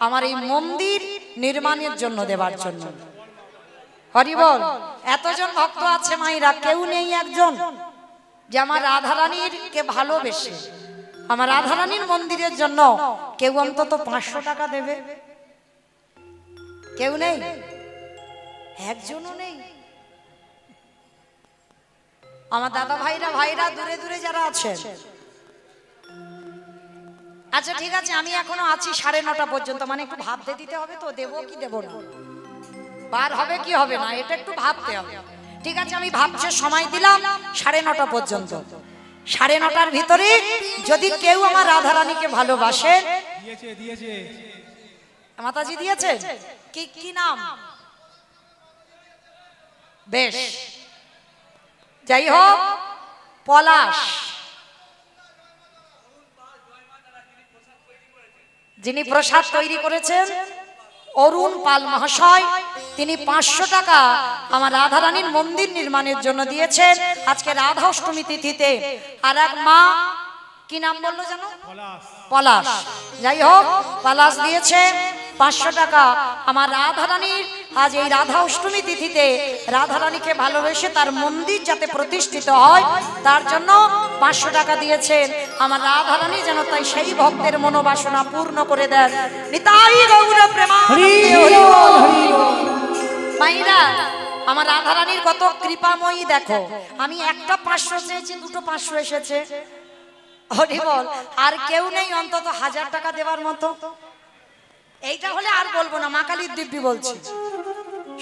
আমার এই মন্দির নির্মাণের জন্য দেবার জন্য। হরি বল। এতজন ভক্ত আছে মাইরা, কেউ নেই একজন যে আমার রাধারানীর কে ভালোবেসে আমার রাধারানীর মন্দিরের জন্য কেউ অন্তত 500 টাকা দেবে? কেউ নেই, একজনও নেই। আমার দাদা ভাইরা দূরে দূরে যারা আছেন, আচ্ছা ঠিক আছে, আমি এখনো আছি 9:30 পর্যন্ত, মানে একটু ভাবতে দিতে হবে তো, দেবো কি দেবো না, বার হবে কি হবে না, এটা একটু ভাবতে হবে। ঠিক আছে, আমি ভাবছি, সময় দিলাম 9:30 পর্যন্ত। 9:30টার ভিতরে যদি কেউ আমার রাধারানীকে ভালোবাসে, দিয়েছে মাতাজি দিয়েছে, কি নাম? বেশ, যাই হোক, পলাশ, যিনি প্রসাদ তৈরি করেছেন অরুণ পাল মহাশয়, তিনি 500 টাকা আমার রাধারানীর মন্দির নির্মাণের জন্য দিয়েছেন আজকে রাধা অষ্টমী তিথিতে। আর এক মা, কি নাম বললো জানো? পলাশ। যাই হোক, পলাশ দিয়েছে 500 টাকা আমার রাধারানীর আজ এই রাধা অষ্টমী তিথিতে রাধারানীকে ভালোবেসে তার মন্দির যাতে প্রতিষ্ঠিত হয় তার জন্য 500 টাকা দিয়েছেন আমার রাধারানী, যেন তাই সেই ভক্তের মনোবাসনা পূর্ণ করে দেন। নিতাই গৌর প্রেমানন্দে। মাইরা, আমার রাধারানীর কত কৃপাময়ী দেখো, আমি একটা 500 চেয়েছি, দুটো 500 এসেছে। হরি বল। আর কেউ নেই অন্তত 1000 টাকা দেওয়ার মতো? এইটা হলে আর বলবো না, মা কালীর দিব্যি বলছি,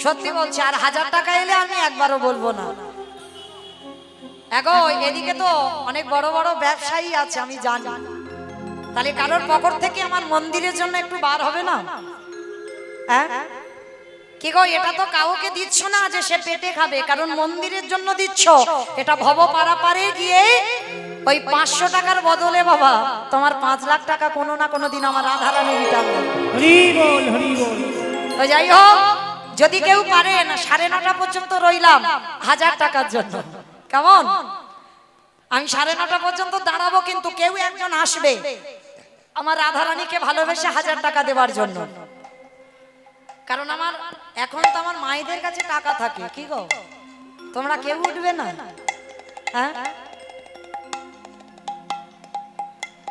সত্যি বলছি, আর 1000 টাকা এলে আমি একবারও বলবো না। এগো, এদিকে তো অনেক বড় বড় ব্যবসায়ী আছে আমি জানি, তাহলে কারোর পকেট থেকে আমার মন্দিরের জন্য একটু বার হবে না? হ্যাঁ কি গো, এটা তো কাউকে দিচ্ছ না যে সে পেটে খাবে, কারণ মন্দিরের জন্য দিচ্ছ। এটা ভব পারে গিয়ে ওই 500 টাকার বদলে বাবা তোমার 5 লাখ টাকা কোনো না কোনো দিন আমার রাধারানী রিটার্ন দেবে। হরি বল হরি বল। তো যাই হোক, যদি কেউ পারে না, 9:30 পর্যন্ত রইলাম 1000 টাকার জন্য, কেমন? আমি 9:30 পর্যন্ত দাঁড়াবো, কিন্তু কেউ একজন আসবে আমার রাধারানীকে ভালোবেসে 1000 টাকা দেওয়ার জন্য। কারণ আমার এখন তো আমার মায়েদের কাছে টাকা থাকে, কি গো তোমরা কেউ উঠবে না? হ্যাঁ,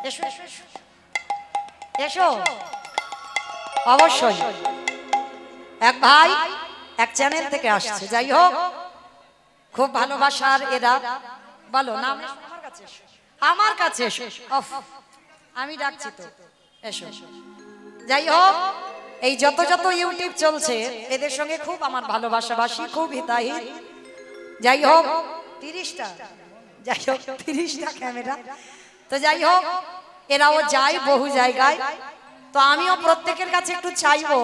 এসো এসো এসো এসো। অবশ্যই এক ভাই এক চ্যানেল থেকে আসছে, যাই হোক খুব ভালোবাসার এরা। বলো নাম। আমার কাছে এসো। আমি ডাকছি তো, এসো। যাই হোক, এই যত ইউটিউব চলছে এদের সঙ্গে খুব আমার ভালোবাসাবাসী, খুব হিতাহিত। যাই হোক 30টা, যাই হোক 30টা ক্যামেরা। তো যাই হোক, এরাও যায় বহু জায়গায়, তো আমিও প্রত্যেকের কাছে একটু চাইবো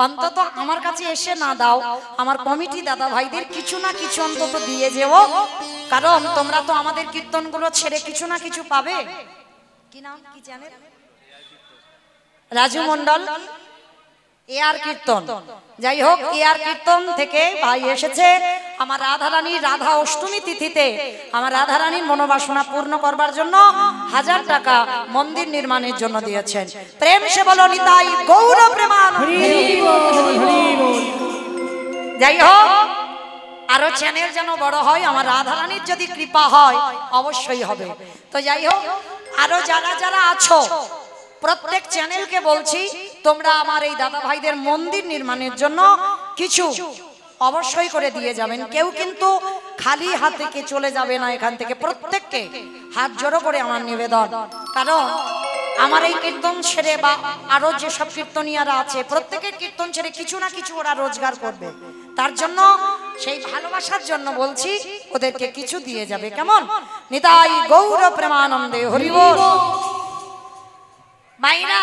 অন্তত আমার কাছে এসে না দাও, আমার কমিটি দাদা ভাইদের কিছু না কিছু অন্তত দিয়ে যেও, কারণ তোমরা তো আমাদের কীর্তনগুলো ছেড়ে কিছু না কিছু পাবে। কি নাম, কি চ্যানেল? রাজু মন্ডল এআর কীর্তন। যাই হোক, এআর কীর্তন থেকে ভাই এসেছে আমার রাধারানীর রাধা অষ্টমী তিথিতে আমার রাধারানীর মনোবাসনা পূর্ণ করবার জন্য 1000 টাকা মন্দির নির্মাণের জন্য দিয়েছেন। প্রেম সে বলো নিতাই গৌর প্রেমানন্দে। যাই হোক, আরো চ্যানেল যেন বড় হয়, আমার রাধারানীর যদি কৃপা হয় অবশ্যই হবে। তো যাই হোক, আরো যারা যারা আছো প্রত্যেক চ্যানেলকে বলছি, তোমরা আমার এই দাদা ভাইদের মন্দির নির্মাণের জন্য কিছু অবশ্যই করে দিয়ে যাবেন। কেউ কিন্তু খালি হাতে কে চলে যাবে না এখান থেকে, প্রত্যেককে হাত জোড়ো করে আমার নিবেদন। কারণ আমার এই কীর্তন ছেড়ে বা আরো যেসব কীর্তনিয়ারা আছে প্রত্যেকের কীর্তন ছেড়ে কিছু না কিছু ওরা রোজগার করবে, তার জন্য সেই ভালোবাসার জন্য বলছি ওদেরকে কিছু দিয়ে যাবে, কেমন? নিতাই গৌর প্রেমানন্দে। হরি বল। মাইরা,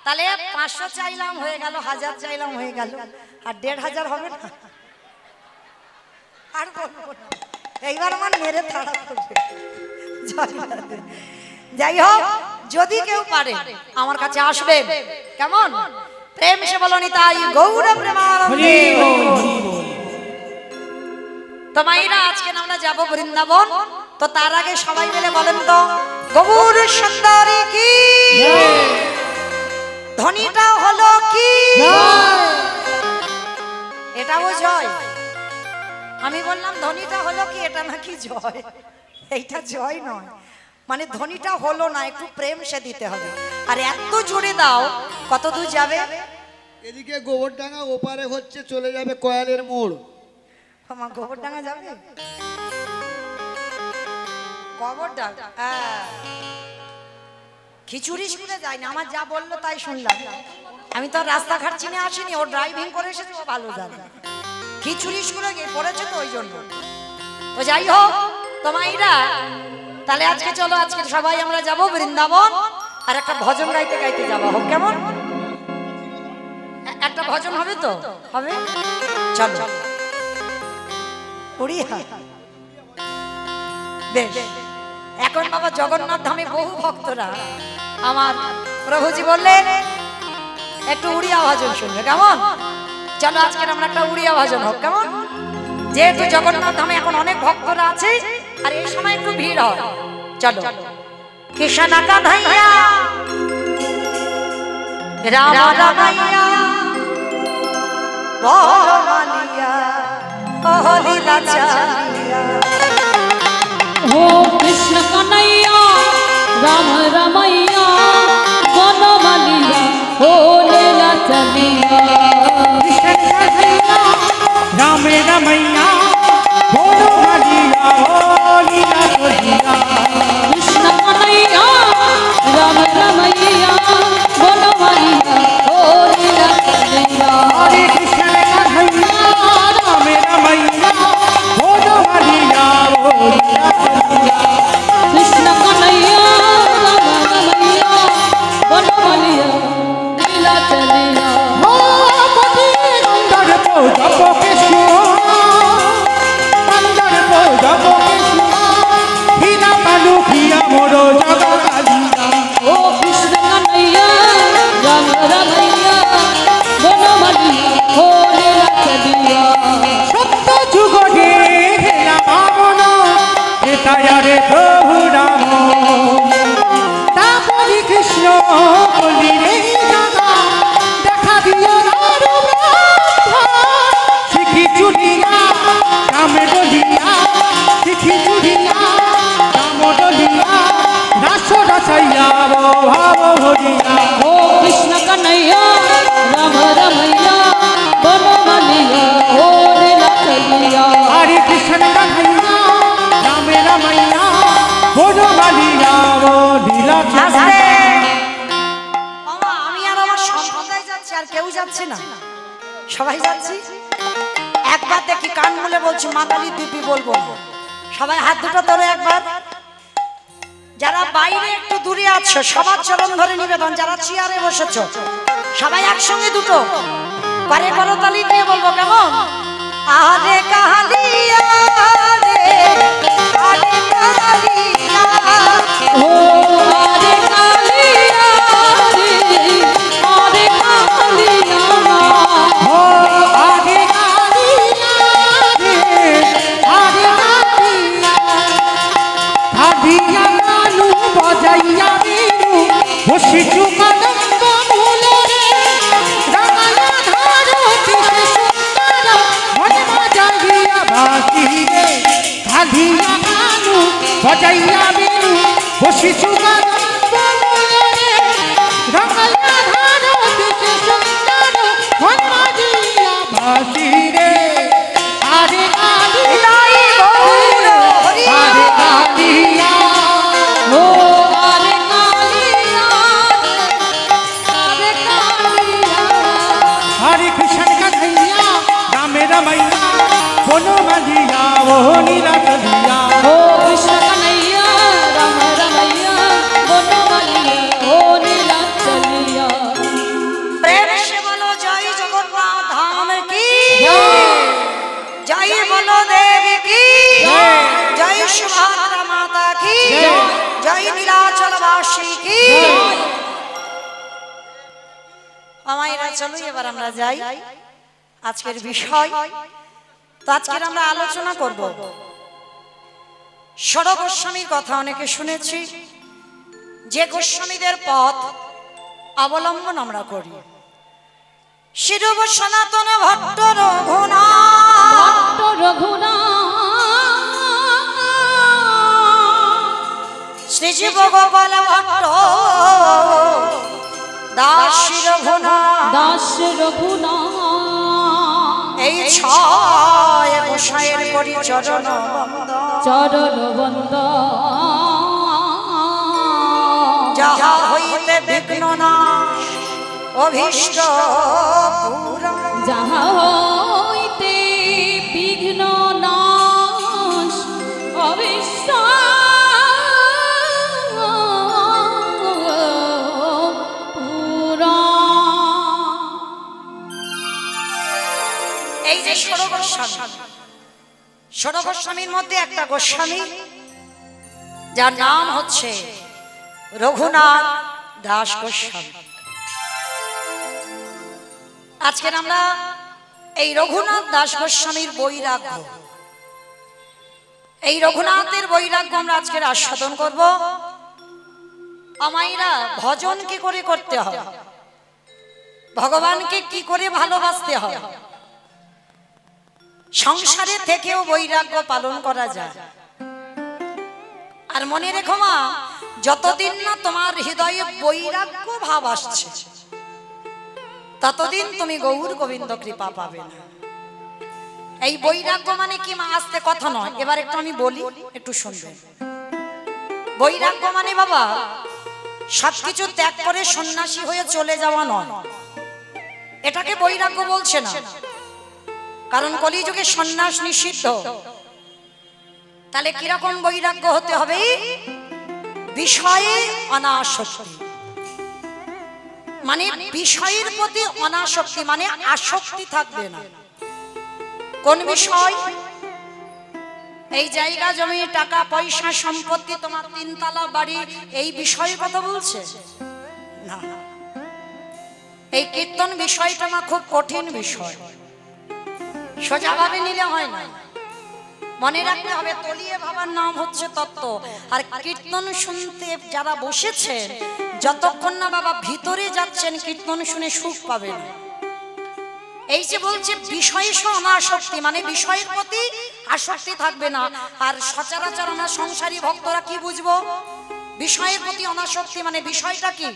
তাহলে 500 চাইলাম হয়ে গেল, 1000 চাইলাম হয়ে গেল, আর 1500 হবে না? আর বলবো না, এইবার আমার মেরে তাড়া করবে। যাই হোক, যদি কেউ পারে আমার কাছে আসবে, কেমন? প্রেম সে বলো নিতাই গৌর প্রেমানন্দে। তো মাইরা, আজকে আমরা যাব বৃন্দাবন, তো তার আগে সবাই মিলে বলেন তো গৌর সুন্দরী কি, ধ্বনিটা হলো কি? এটাও জয়। আমি বললাম ধ্বনিটা হলো কি, এটা নাকি জয়? এইটা জয় নয়, মানে ধ্বনিটা হলো না, একটু প্রেম সে দিতে হবে। আর এত জোরে দাও, কত দূর যাবে? এদিকে গোবরডাঙ্গা, ওপারে হচ্ছে চলে যাবে কয়ালের মোড়। আমার গোবরডাঙ্গা যাবে, গোবরডাঙ্গা, হ্যাঁ। খিচুড়ি শুনে যায় না, আমার যা বললো তাই শুনলাম। আমি তো আর রাস্তাঘাট চিনে আসিনি, ও ড্রাইভিং করে এসেছে, ও ভালো জানে। খিচুড়ি শুনে গিয়ে পড়েছে তো ওই জন্য। ও যাই হোক তোমাইরা, তাহলে আজকে চলো, আজকে সবাই আমরা যাব বৃন্দাবন, আর একটা ভজন গাইতে গাইতে যাওয়া হোক, কেমন? একটা ভজন হবে তো? হবে, চলো। বেশ, এখন বাবা জগন্নাথ ধামে বহু ভক্তরা, আমার প্রভুজি বললেন একটু উড়িয়া ভজন শুনবে, কেমন? চলো আজকে আমরা একটা উড়িয়া ভজন হোক, কেমন? যেহেতু জগন্নাথ ধামে এখন অনেক ভক্তরা আছে, আর এই সময় একটু ভিড় হয়। চলো। কৃষ্ণ কানাইয়া রাম রামাইয়া বনমালিয়া ও লীলা চালিয়া। हो कृष्ण कन्हैया राम रमैया बनमालिया हो लीला चलिया। राम रमैया बोलो हरिया हो लीला चलिया। कृष्ण कन्हैया राम रमैया बनमालिया हो लीला चलिया। हरे कृष्ण कन्हैया राम रमैया बोलो हरिया हो लीला चलिया। कृष्ण कन्हैया राम रमैया बनमालिया लीला चलिया। अंदर को जप कृष्ण, अंदर को जप कृष्ण, हीरा बालू किया मोरो जगकालिया। ओ कृष्ण कन्हैया राम रमैया बनमालिया हो लीला चलिया। সত্য যুগ রে হেলা বামন, হেতায়ারে প্রভু রাম। তাপরি কৃষ্ণ বলি রে দাদা, দেখা দিও নারু ব্রহ্মা। শিখি চুরিয়া রাম ডলিয়া, শিখি চুরিয়া রাম ডলিয়া, রাস রসাইয়া ভাব ভরিয়া। ओ कृष्ण कन्हैया राम रमैया बनमालिया हो लीला चलिया। हरे कृष्ण कन्हैया राम रमैया बोलो मालिया वो लीला আস্তে। चलिया। বাবা, আমি আর আমার সম্প্রদায় যাচ্ছি, আর কেউ যাচ্ছে না, সবাই যাচ্ছি। একবার দেখি, কান মুলে বলছি, মাতালি দিব্যি বলবো না। সবাই হাত দুটো ধরে একবার। যারা বাইরে একটু দূরে আছো সবার চরণ ধরে নিবেদন, যারা চেয়ারে বসেছো সবাই একসঙ্গে দুটো পারে করতালি দিয়ে বলবো, কেমন? আরে কালিয়া রে, আরে কালিয়া। ओ आरे कालिया रे आरे कालिया। हो आगे कालिया रे, आगे कालिया, कालिया नानू बजाइया मीनू, खुशी चुकदम्ब मूले रे, रामाया धारो तिसे सुंदर, मन बजाइया बासी रे, कालिया नानू बजाइया मीनू, खुशी चुकदम्ब मूले रे, रामाया धारो तिसे सुंदर, मन बजाइया बासी रे। आरे कालिया आरे कालिया ओ आरे कालिया आरे कालिया। हरे कृष्ण कन्हैया राम रमैया बोलो मालिया वो लीला चलिया। ओ कृष्ण कन्हैया राम रमैया बनमालिया हो लीला चलिया। प्रेम से बोलो जय जगन्नाथ धाम की, जय बोलो देवी की, जय सुभद्रा माता की, जय নীলাচলবাসী की। আমাইরা চলো এবার আমরা যাই আজকের বিষয়। তো আজকের আমরা আলোচনা করব ষড় গোস্বামীর কথা। অনেকে শুনেছি যে গোস্বামীদের পথ অবলম্বন আমরা করি। শিরব সনাতন ভট্ট রঘুনাথ, ভট্ট রঘুনাথ শ্রী শ্রীজীব গোপাল ভট্ট দাস রঘুনাথ দাস রঘুনাথ এই ছয় গোসাইয়ের করি চরণ বন্দন চরণ বন্দন যাহা হইতে বিঘ্ন নাশ অভীষ্ট পূরণ যাহা হইতে বিঘ্ন নাশ অবিশ্ব এই যে ষোড় গোস্বামীর মধ্যে একটা গোস্বামী যার নাম হচ্ছে রঘুনাথ দাস গোস্বামী। আজকে আমরা এই রঘুনাথ দাস গোস্বামীর বৈরাগ্য, এই রঘুনাথের বৈরাগ্য আমরা আজকে আস্বাদন করব। আমাইরা ভজন কি করে করতে হয়, ভগবানকে কি করে ভালোবাসতে হয়, সংসারে থেকেও বৈরাগ্য পালন করা যায়। আর মনে রেখো মা, যতদিন না তোমার হৃদয়ে বৈরাগ্য ভাব আসছে ততদিন তুমি গৌর গোবিন্দ কৃপা পাবে না। এই বৈরাগ্য মানে কি মা, আস্তে কথা নয়, এবার একটু আমি বলি, একটু শুনবেন। বৈরাগ্য মানে বাবা সবকিছু ত্যাগ করে সন্ন্যাসী হয়ে চলে যাওয়া নয়, এটাকে বৈরাগ্য বলছে না। কারণ কলিযুগে সন্ন্যাস নিষিদ্ধ। তাহলে কিরকম বৈরাগ্য হতে হবে? বিষয়ে অনাসক্তি, মানে বিষয়ের প্রতি অনাসক্তি, মানে আসক্তি থাকবে না। কোন বিষয়? এই জায়গা জমি টাকা পয়সা সম্পত্তি, তোমার 3 তলা বাড়ি, এই বিষয়ের কথা বলছে না। এই কীর্তন বিষয়টা না খুব কঠিন বিষয়, সোজাভাবে নিলে হয় না। মনে রাখতে হবে তলিয়ে ভাবার নাম হচ্ছে তত্ত্ব। আর কীর্তন শুনতে যারা বসেছেন, যতক্ষণ না বাবা ভিতরে যাচ্ছেন কীর্তন শুনে সুখ পাবেন। এই যে বলছে বিষয়ে অনাসক্তি, মানে বিষয়ের প্রতি আসক্তি থাকবে না। আর সচরাচর আমরা সংসারী ভক্তরা কি বুঝবো? বিষয়ের প্রতি অনাসক্তি মানে বিষয়টা কি?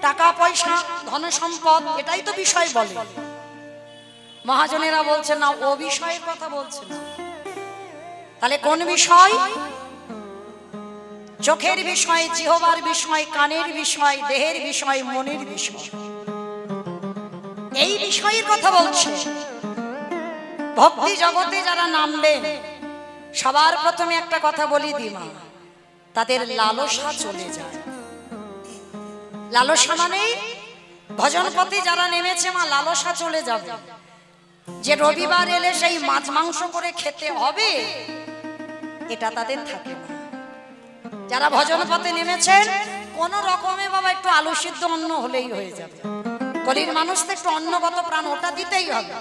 টাকা পয়সা ধন সম্পদ, এটাই তো বিষয় বলে। মহাজনেরা বলছেন না, ও বিষয়ের কথা বলছে না। তাহলে কোন বিষয়? চোখের বিষয়, জিহ্বার বিষয়, কানের বিষয়, দেহের বিষয়, মনের বিষয়, এই বিষয়ের কথা বলছে। ভক্তি জগতে যারা নামবে সবার প্রথমে একটা কথা বলি দিমা, তাদের লালসা চলে যায়। লালসা মানে ভজন পথে যারা নেমেছে মা, লালসা চলে যাবে। যে রবিবার এলে সেই মাছ মাংস করে খেতে হবে, এটা তাদের থাকে না। যারা ভজন পথে নেমেছেন কোন রকমে বাবা একটু আলু সিদ্ধ অন্ন হলেই হয়ে যাবে। কলির মানুষ তো একটু অন্নগত প্রাণ, ওটা দিতেই হবে।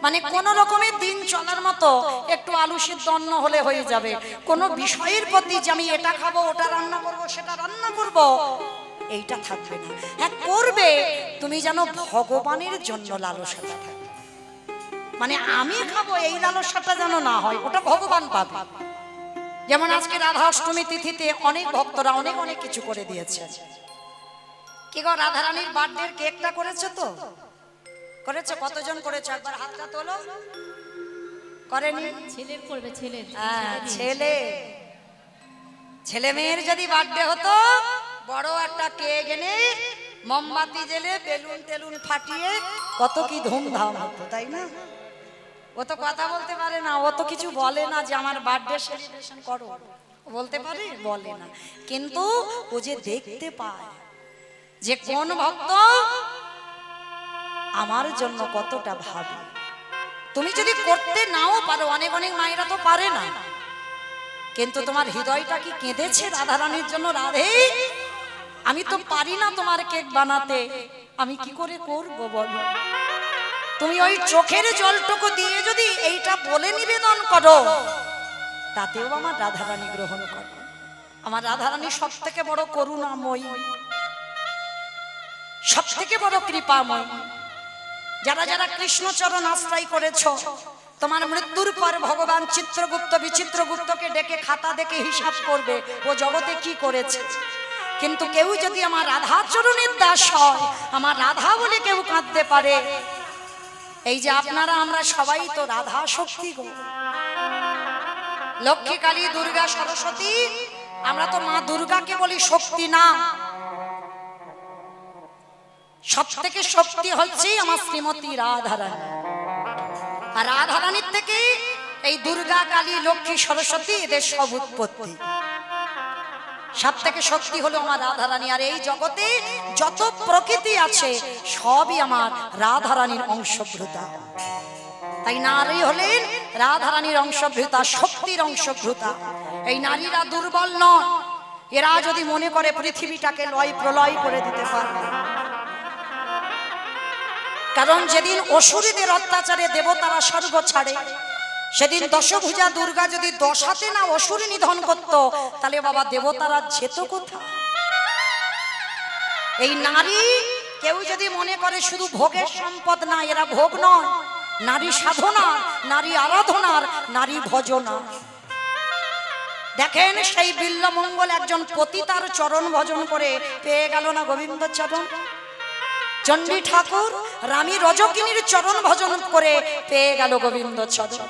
মানে কোন রকমের দিন চলার মতো একটু আলু সিদ্ধ অন্ন হলে হয়ে যাবে। কোন বিষয়ের প্রতি যে আমি এটা খাবো, ওটা রান্না করব, সেটা রান্না করব, এইটা থাকবে না। হ্যাঁ করবে, তুমি জানো ভগবানের জন্য লালসাটা থাকবে। মানে আমি খাবো এই লালসাটা যেন না হয়, ওটা ভগবান পাবে। যেমন আজকে রাধা অষ্টমী তিথিতে অনেক ভক্তরা অনেক অনেক কিছু করে দিয়েছে। কি গো, রাধারানীর বার্থডে কেকটা করেছে তো? করেছে? কতজন করেছে? একবার হাতটা তোলো। করেনি? ছেলের করবে, ছেলের। হ্যাঁ, ছেলে মেয়ের যদি বার্থডে হতো, বড় একটা কেক এনে মোমবাতি জেলে বেলুন টেলুন ফাটিয়ে কত কি ধুমধাম হতো, তাই না? ও তো কথা বলতে পারে না, ও তো কিছু বলে না যে আমার বার্থডে সেলিব্রেশন করো, বলতে পারে? বলে না। কিন্তু ও যে দেখতে পায় যে কোন ভক্ত আমার জন্য কতটা ভাবে। তুমি যদি করতে নাও পারো, অনেক অনেক মায়েরা তো পারে না, কিন্তু তোমার হৃদয়টা কি কেঁদেছে রাধারানীর জন্য? রাধে, আমি তো পারি না তোমার কেক বানাতে, আমি কি করে করবো বলো? তুমি ওই চোখের জলটুকু দিয়ে যদি এইটা বলে নিবেদন করো, তাতেও আমার রাধারানী গ্রহণ করো। আমার রাধারানী সব থেকে বড় করুণাময়ী, সব থেকে বড় কৃপাময়। যারা যারা কৃষ্ণচরণ আশ্রয় করেছ, তোমার মৃত্যুর পর ভগবান চিত্রগুপ্ত বিচিত্রগুপ্তকে ডেকে খাতা দেখে হিসাব করবে ও জগতে কি করেছে। কিন্তু কেউ যদি আমার রাধা চরণের দাস হয়, আমার রাধা বলে কেউ কাঁদতে পারে। এই যে আপনারা আমরা সবাই তো রাধা শক্তি গো, লক্ষ্মী কালী দুর্গা সরস্বতী, আমরা তো মা দুর্গাকে বলি শক্তি না। সব থেকে শক্তি হচ্ছে আমার শ্রীমতী রাধারানী। আর রাধারানীর থেকে এই দুর্গা কালী লক্ষ্মী সরস্বতী এদের সব উৎপত্তি। সব থেকে শক্তি হলো আমার রাধারানী। আর এই জগতে যত প্রকৃতি আছে সবই আমার রাধারানীর অংশভূতা। তাই নারী হলেন রাধারানীর অংশভূতা, শক্তির অংশভূতা। এই নারীরা দুর্বল নয়, এরা যদি মনে করে পৃথিবীটাকে লয় প্রলয় করে দিতে পারবে। কারণ যেদিন অসুরীদের অত্যাচারে দেবতারা স্বর্গ ছাড়ে, সেদিন দশভুজা দুর্গা যদি 10 হাতে না অসুর নিধন করত, তাহলে বাবা দেবতারা যেত কোথায়? এই নারী কেউ যদি মনে করে শুধু ভোগের সম্পদ না, এরা ভোগ নয়, নারী সাধনা, নারী আরাধনার, নারী ভজনা। দেখেন সেই বিল্লমঙ্গল একজন পতিতার চরণ ভজন করে পেয়ে গেল না গোবিন্দ চরণ। চণ্ডী ঠাকুর রানী রজকিনীর চরণ ভজন করে পেয়ে গেল গোবিন্দ চরণ।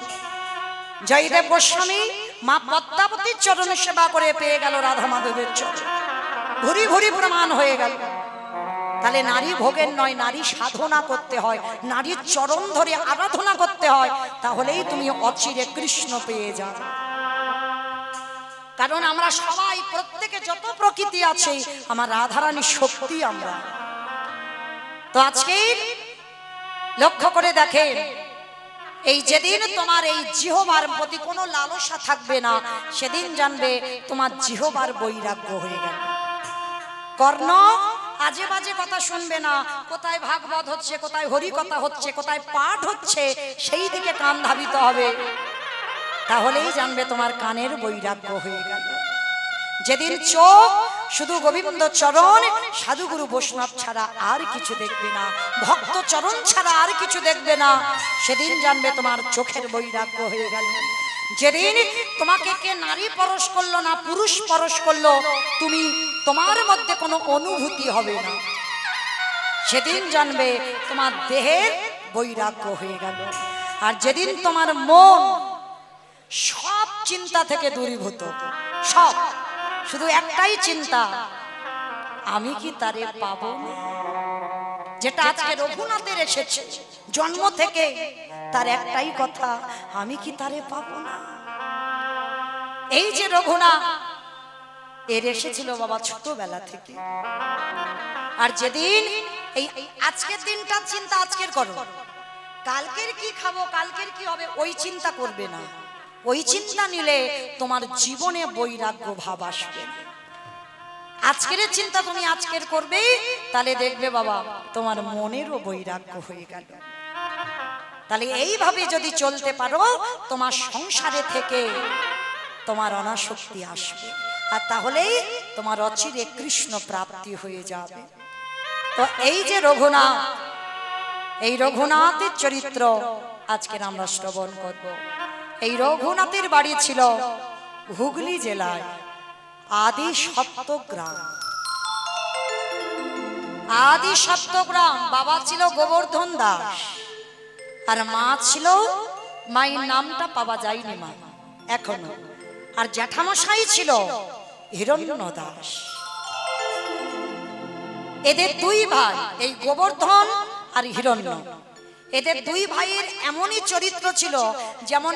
জয়দেব গোস্বামী মা পদ্মাবতীর চরণ সেবা করে পেয়ে গেল রাধা মাধবের চরণ। ভুরি ভুরি প্রমাণ হয়ে গেল। তাহলে নারী ভোগের নয়, নারী সাধনা করতে হয়, নারীর চরণ ধরে আরাধনা করতে হয়, তাহলেই তুমি অচিরে কৃষ্ণ পেয়ে যাবে। কারণ আমরা সবাই প্রত্যেকে যত প্রকৃতি আছে আমার রাধারানীর শক্তি আমরা। তো আজকে লক্ষ্য করে দেখেন, এই যেদিন তোমার এই জিহ্বার প্রতি কোনো লালসা থাকবে না, সেদিন জানবে তোমার জিহ্বার বৈরাগ্য হয়ে গেল। কর্ণ আজে বাজে কথা শুনবে না, কোথায় ভাগবত হচ্ছে, কোথায় হরি কথা হচ্ছে, কোথায় পাঠ হচ্ছে, সেই দিকে কান ধাবিত হবে। তাহলেই জানবে তোমার কানের বৈরাগ্য হয়ে গেল। যেদিন চোখ শুধু গোবিন্দ চরণ, সাধুগুরু বৈষ্ণব ছাড়া আর কিছু দেখবে না, ভক্ত চরণ ছাড়া আর কিছু দেখবে না, সেদিন জানবে তোমার চোখের বৈরাগ্য হয়ে গেল। যেদিন তোমাকে কে নারী পরশ করলো না, পুরুষ পরশ করলো, তুমি তোমার মধ্যে কোনো অনুভূতি হবে না, সেদিন জানবে তোমার দেহের বৈরাগ্য হয়ে গেল। আর যেদিন তোমার মন সব চিন্তা থেকে দূরীভূত, সব শুধু একটাই চিন্তা, আমি কি তারে পাবো না, যেটা আজকে রঘুনাথের এসেছে জন্ম থেকে, তার একটাই কথা, আমি কি তারে পাবো না। এই যে রঘুনাথ এর এসেছিল বাবা ছোটবেলা থেকে। আর যেদিন এই আজকের দিনটা চিন্তা আজকের করো, কালকের কি খাবো, কালকের কি হবে, ওই চিন্তা করবে না। ওই চিন্তা নিলে তোমার জীবনে বৈরাগ্য ভাব আসবে। আজকের চিন্তা তুমি আজকের করবে, তাহলে দেখবে বাবা তোমার মনেরও বৈরাগ্য হয়ে গেল। তাহলে এইভাবে যদি চলতে পারো, তোমার সংসারে থেকে তোমার অনাসক্তি আসবে, আর তাহলেই তোমার অচিরে কৃষ্ণ প্রাপ্তি হয়ে যাবে। তো এই যে রঘুনাথ, এই রঘুনাথের চরিত্র আজকের আমরা শ্রবণ করব। এই রঘুনাথের বাড়ি ছিল হুগলি জেলায় আদি সপ্তগ্রাম। আদি সপ্তগ্রাম। বাবা ছিল গোবর্ধন দাস, আর মা ছিল, মায়ের নামটা পাওয়া যায়নি মা এখনো। আর জ্যাঠামশাই ছিল হিরণ্য দাস। এদের দুই ভাই, এই গোবর্ধন আর হিরণ্য, এদের দুই ভাইয়ের এমনই চরিত্র ছিল, যেমন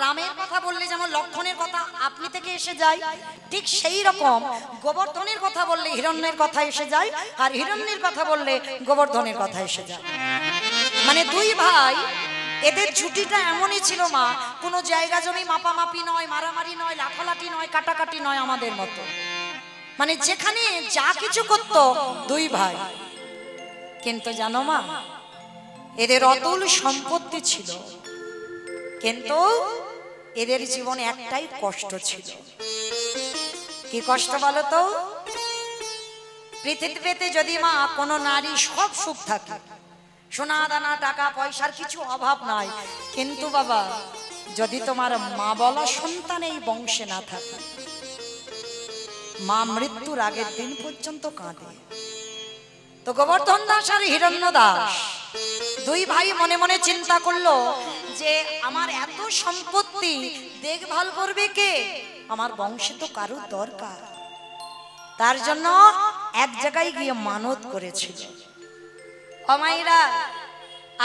রামের কথা বললে যেমন লক্ষণের কথা আপনি থেকে এসে যায়, ঠিক সেই রকম গোবর্ধনের কথা বললে হিরণ্যের কথা এসে যায়, আর হিরণ্যের কথা বললে গোবর্ধনের কথা এসে যায়। মানে দুই ভাই, এদের জুটিটা এমনই ছিল মা, কোনো জায়গা জমি মাপামাপি নয়, মারামারি নয়, লাঠালাঠি নয়, কাটাকাটি নয় আমাদের মতো। মানে যেখানে যা কিছু করত দুই ভাই। কিন্তু জানো মা, এদের অতুল সম্পত্তি ছিল, কিন্তু এদের জীবনে একটাই কষ্ট ছিল। কি কষ্ট বলো তো? পৃথিবীতে যদি মা কোনো নারী সব সুখ থাকে, সোনা দানা টাকা পয়সার কিছু অভাব নাই, কিন্তু বাবা যদি তোমার মা বলা সন্তান এই বংশে না থাকে, মা মৃত্যুর আগের দিন পর্যন্ত কাঁদে। তো গোবর্ধন দাস আর হিরণ্য দাস দুই ভাই মনে মনে চিন্তা করলো যে আমার এত সম্পত্তি দেখভাল করবে কে, আমার বংশে তো কারুর দরকার। তার জন্য এক জায়গায় গিয়ে মানত করেছিল। অমাইরা,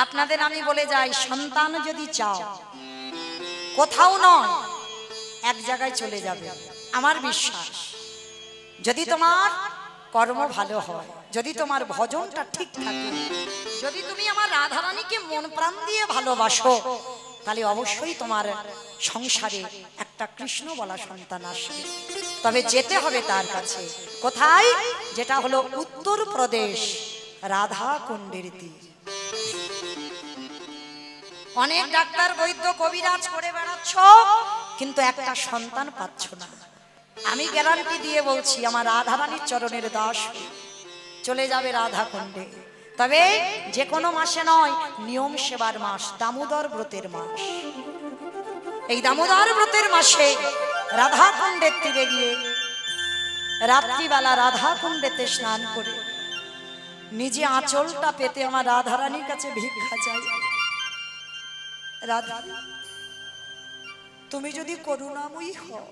আপনাদের আমি বলে যাই, সন্তান যদি চাও কোথাও নয় এক জায়গায় চলে যাবে। আমার বিশ্বাস যদি তোমার কর্ম ভালো হয়, যদি তোমার ভজনটা ঠিক থাকে, যদি তুমি আমার রাধারানীকে মন প্রাণ দিয়ে ভালোবাসো, তাহলে অবশ্যই তোমার সংসারে একটা কৃষ্ণ বলা সন্তান আসবে। তবে যেতে হবে তার কাছে। কোথায়? যেটা হলো উত্তরপ্রদেশ, রাধা কুণ্ডের তীর। অনেক ডাক্তার বৈদ্য কবিরাজ করে বেড়াচ্ছ, কিন্তু একটা সন্তান পাচ্ছ না। আমি গ্যারান্টি দিয়ে বলছি, আমার রাধারানীর চরণের দাস চলে যাবে রাধা কুণ্ডে। তবে যে কোনো মাসে নয়, নিয়ম সেবার মাস, দামোদর ব্রতের মাস। এই দামোদর ব্রতের মাসে রাধা কুণ্ডের তীরে গিয়ে রাত্রিবেলা রাধা কুণ্ডেতে স্নান করে নিজে আঁচলটা পেতে আমার রাধারানীর কাছে ভিক্ষা চাই। রাধা, তুমি যদি করুণাময়ী হও,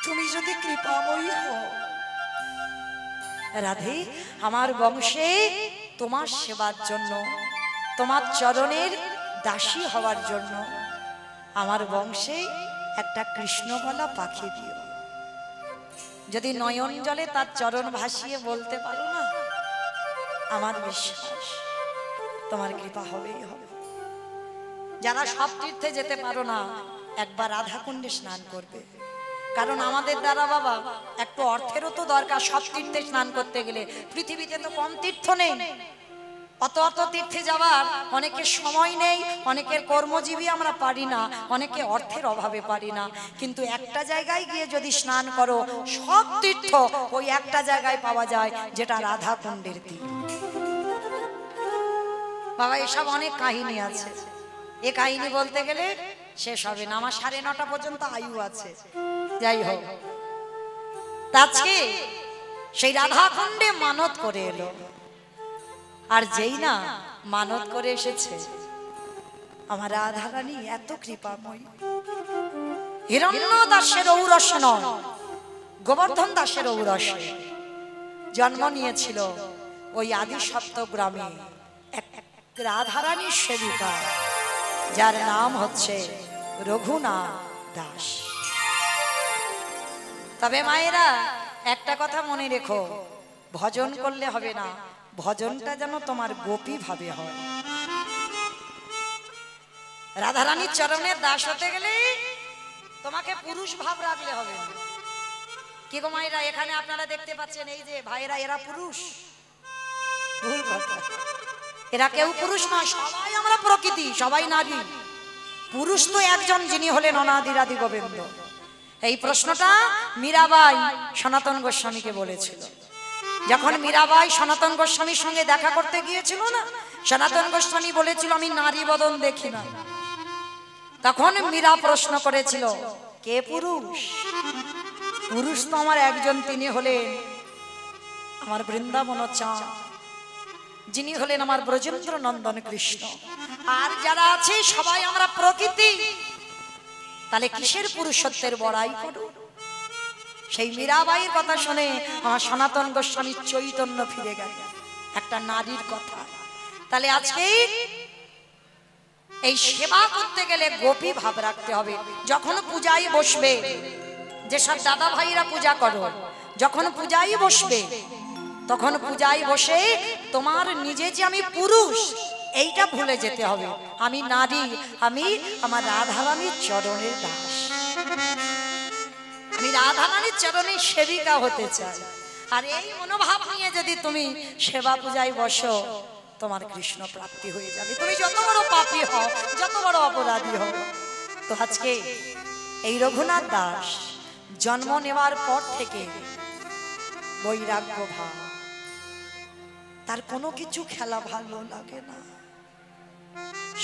তুমি যদি কৃপাময়ী হও, রাধে আমার বংশে তোমার সেবার জন্য, তোমার চরণের দাসী হওয়ার জন্য আমার বংশে একটা কৃষ্ণগলা পাখি দিও। যদি নয়ন জলে তার চরণ ভাসিয়ে বলতে পারো না, আমার বিশ্বাস তোমার কৃপা হবেই হবে। যারা সব তীর্থে যেতে পারো না, একবার রাধা কুণ্ডে স্নান করবে। কারণ আমাদের দ্বারা বাবা একটু অর্থেরও তো দরকার সব তীর্থে স্নান করতে গেলে। পৃথিবীতে তো কম তীর্থ নেই, অত অত তীর্থে যাওয়ার অনেকের সময় নেই, অনেকের কর্মজীবী আমরা পারি না, অনেকে অর্থের অভাবে পারি না। কিন্তু একটা জায়গায় গিয়ে যদি স্নান করো, সব তীর্থ ওই একটা জায়গায় পাওয়া যায়, যেটা রাধা কুণ্ডের তীর। বাবা এসব অনেক কাহিনী আছে, এ কাহিনী বলতে গেলে শেষ হবে না। আমার 9:30 পর্যন্ত আয়ু আছে। যাই হোক, আজকে সেই রাধা কুণ্ডে মানত করে এলো। আর যেই না মানত করে এসেছে, আমার রাধারানী এত কৃপাময়ী। হিরণ্য দাসের ঔরস নয়, গোবর্ধন দাসের ঔরসে জন্ম নিয়েছিল ওই আদি সপ্তগ্রামে এক রাধারানীর সেবিকা, যার নাম হচ্ছে রঘুনাথ দাস। তবে মায়েরা একটা কথা মনে রেখো, ভজন করলে হবে না, ভজনটা যেন তোমার গোপী ভাবে হয়। রাধারানীর চরণের দাস হতে গেলে তোমাকে পুরুষ ভাব রাখলে হবে না। কি গো মায়েরা, এখানে আপনারা দেখতে পাচ্ছেন এই যে ভাইরা, এরা পুরুষ? ভুল কথা, এরা কেউ পুরুষ নয়, সবাই আমরা প্রকৃতি, সবাই নারী। পুরুষ তো একজন, যিনি হলেন অনাদিরাদি গোবিন্দ। এই প্রশ্নটা মীরাবাই সনাতন গোস্বামীকে বলেছিল। যখন মীরাবাই সনাতন গোস্বামীর সঙ্গে দেখা করতে গিয়েছিল না, সনাতন গোস্বামী বলেছিল আমি নারী বদন দেখি না। তখন মীরা প্রশ্ন করেছিল, কে পুরুষ? পুরুষ তো আমার একজন, তিনি হলেন আমার বৃন্দাবন চাঁদ, যিনি হলেন আমার ব্রজেন্দ্র নন্দন কৃষ্ণ। আর যারা আছে সবাই আমরা প্রকৃতি। তাহলে কিসের পুরুষত্বের বড়াই করো? সেই মীরাবাইয়ের কথা শুনে আমার সনাতন গোস্বামীর চৈতন্য ফিরে গেল, একটা নারীর কথা। তাহলে আজকে এই সেবা করতে গেলে গোপী ভাব রাখতে হবে। যখন পূজায় বসবে, যেসব দাদা ভাইরা পূজা করো, যখন পূজায় বসবে, তখন পূজায় বসে তোমার নিজে যে আমি পুরুষ, এইটা ভুলে যেতে হবে। আমি নারী, আমি আমার রাধারানীর চরণের দাস, আমি রাধারানীর চরণের সেবিকা হতে চাই। আর এই মনোভাব নিয়ে যদি তুমি সেবা পূজায় বসো, তোমার কৃষ্ণ প্রাপ্তি হয়ে যাবে। তুমি যত বড় পাপী হও, যত বড় অপরাধী হও। তো আজকে এই রঘুনাথ দাস জন্ম নেওয়ার পর থেকে বৈরাগ্য ভাব, তার কোনো কিছু খেলা ভালো লাগে না,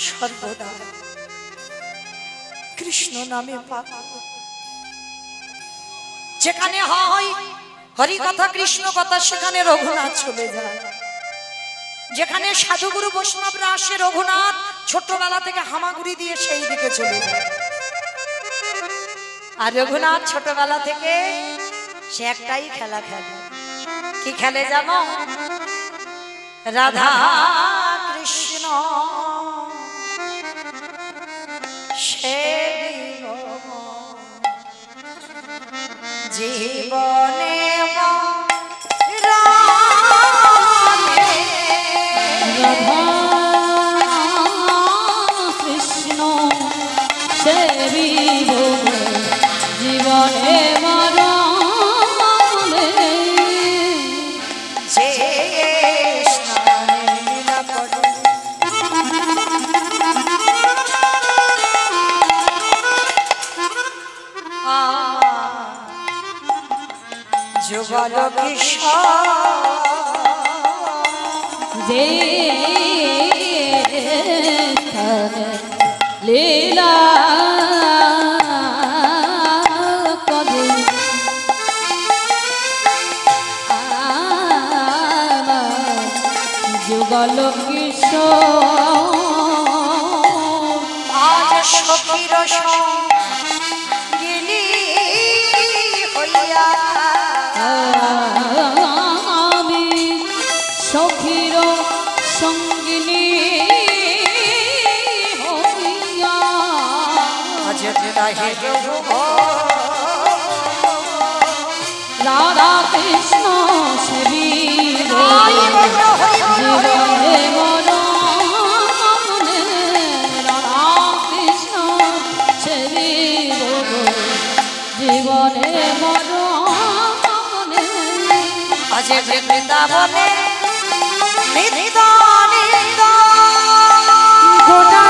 সর্বদা কৃষ্ণ নামে পাগল। যেখানে হয় হরি কথা কৃষ্ণ কথা সেখানে রঘুনাথ চলে যায়। যেখানে সাধুগুরু বৈষ্ণবরা আসে রঘুনাথ ছোটবেলা থেকে হামাগুড়ি দিয়ে সেই দিকে চলে যায়। আর রঘুনাথ ছোটবেলা থেকে সে একটাই খেলা খেলে। কি খেলে জানো? রাধা কৃষ্ণ সেবিব জীবনে রাধা কৃষ্ণ সেবিব জীবনে মরণে যে স্নানে লীলা করে যুগল কিশোর যে লীলা করে যুগল কিশোর আজ সখীর সঙ্গিনী হইয়া আমি সখীর সঙ্গিনী হইয়া আজ তাহে রাধা কৃষ্ণ সেবিব জীবনে মরণে রাধা কৃষ্ণ সেবিব জীবনে মরণে আজ বৃন্দাবনে নিত্য নিত্য গোটা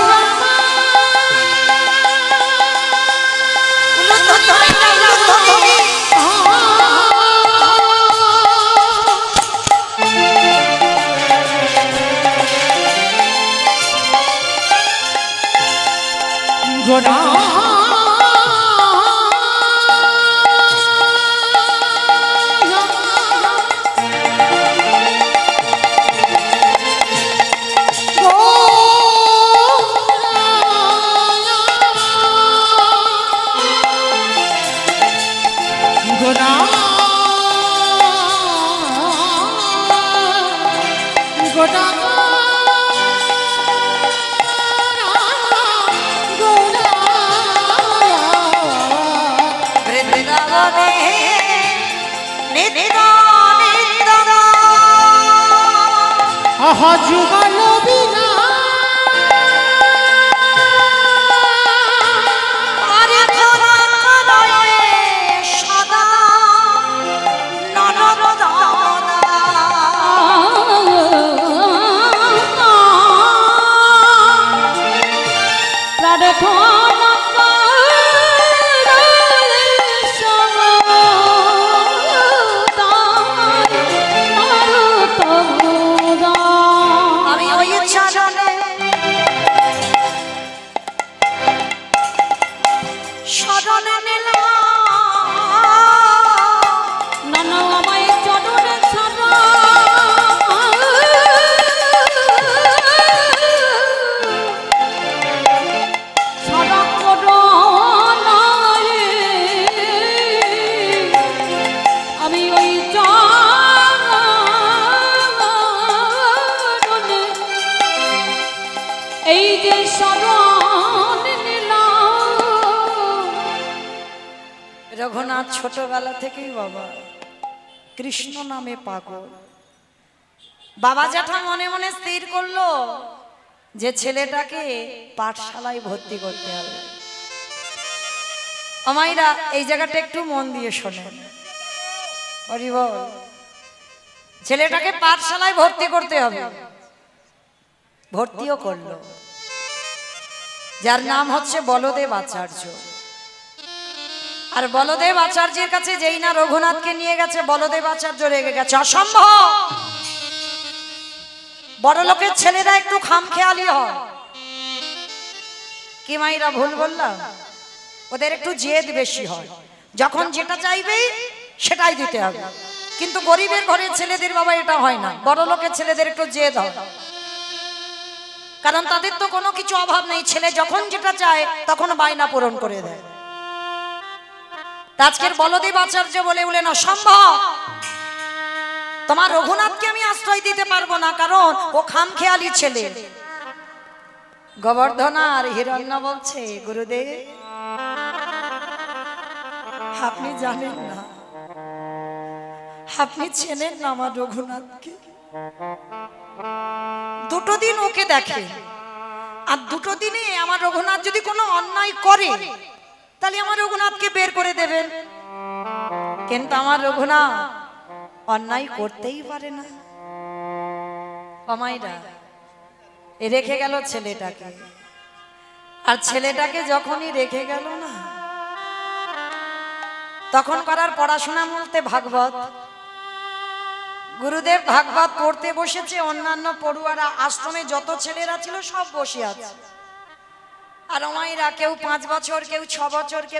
গোটা বৃন্দাবনে নিত্য নিত্য আহা যুগল বিনা আরে খোলা খোলায় সদা ননদ দাদা আমি ওই চরণে শরণে নিলাম নানা আমায় চরণে ছাড়া ছাড়া করো না রে। আমি ওই চরণে এই যে শরণ নিলাম। রঘুনাথ ছোটবেলা থেকেই বাবা কৃষ্ণ নামে পাগল। বাবা জ্যাঠা মনে মনে স্থির করলো যে ছেলেটাকে পাঠশালায় ভর্তি করতে হবে। আমাইরা এই জায়গাটা একটু মন দিয়ে শোনেন। হরি বল। ছেলেটাকে পাঠশালায় ভর্তি করতে হবে। ভর্তিও করলো, যার নাম হচ্ছে বলদেব আচার্য। আর বলদেব আচার্যের কাছে যেই না রঘুনাথকে নিয়ে গেছে, বলদেব আচার্য রেগে গেছে, অসম্ভব, বড় লোকের ছেলেরা একটু খামখেয়ালি হয়। কি মাইরা ভুল বললাম? ওদের একটু জেদ বেশি হয়, যখন যেটা চাইবে সেটাই দিতে হবে। কিন্তু গরিবের ঘরের ছেলেদের বাবা এটা হয় না, বড় লোকের ছেলেদের একটু জেদ হয়, কারণ তাদের তো কোনো কিছু অভাব নেই। ছেলে যখন যেটা চায় তখন বায়না পূরণ করে দেয়। আজকের বলদেব আচার্য বলে উঠলেন অসম্ভব, তোমার রঘুনাথকে আমি আশ্রয় দিতে পারবো না, কারণ ও খামখেয়ালি ছেলে। গোবর্ধন আর হিরণ্য বলছে গুরুদেব আপনি জানেন না, আপনি চেনেন না আমার রঘুনাথকে। দুটো দিন ওকে দেখে, আর দুটো দিনে আমার রঘুনাথ যদি কোনো অন্যায় করে তাহলে আমার রঘুনাথকে বের করে দেবেন, কিন্তু আমার রঘুনাথ অন্যায় করতেই পারে না। কমাইরা রেখে গেল ছেলেটাকে, আর ছেলেটাকে যখনই রেখে গেল না, তখন করার পড়াশোনা বলতে ভাগবত। গুরুদেব ভাগবত পড়তে বসেছে, অন্যান্য পড়ুয়ারা আশ্রমে যত ছেলেরা ছিল সব বসে আছে, আর ওমাইরা কেউ 5 বছর, কেউ 6 বছর, কেউ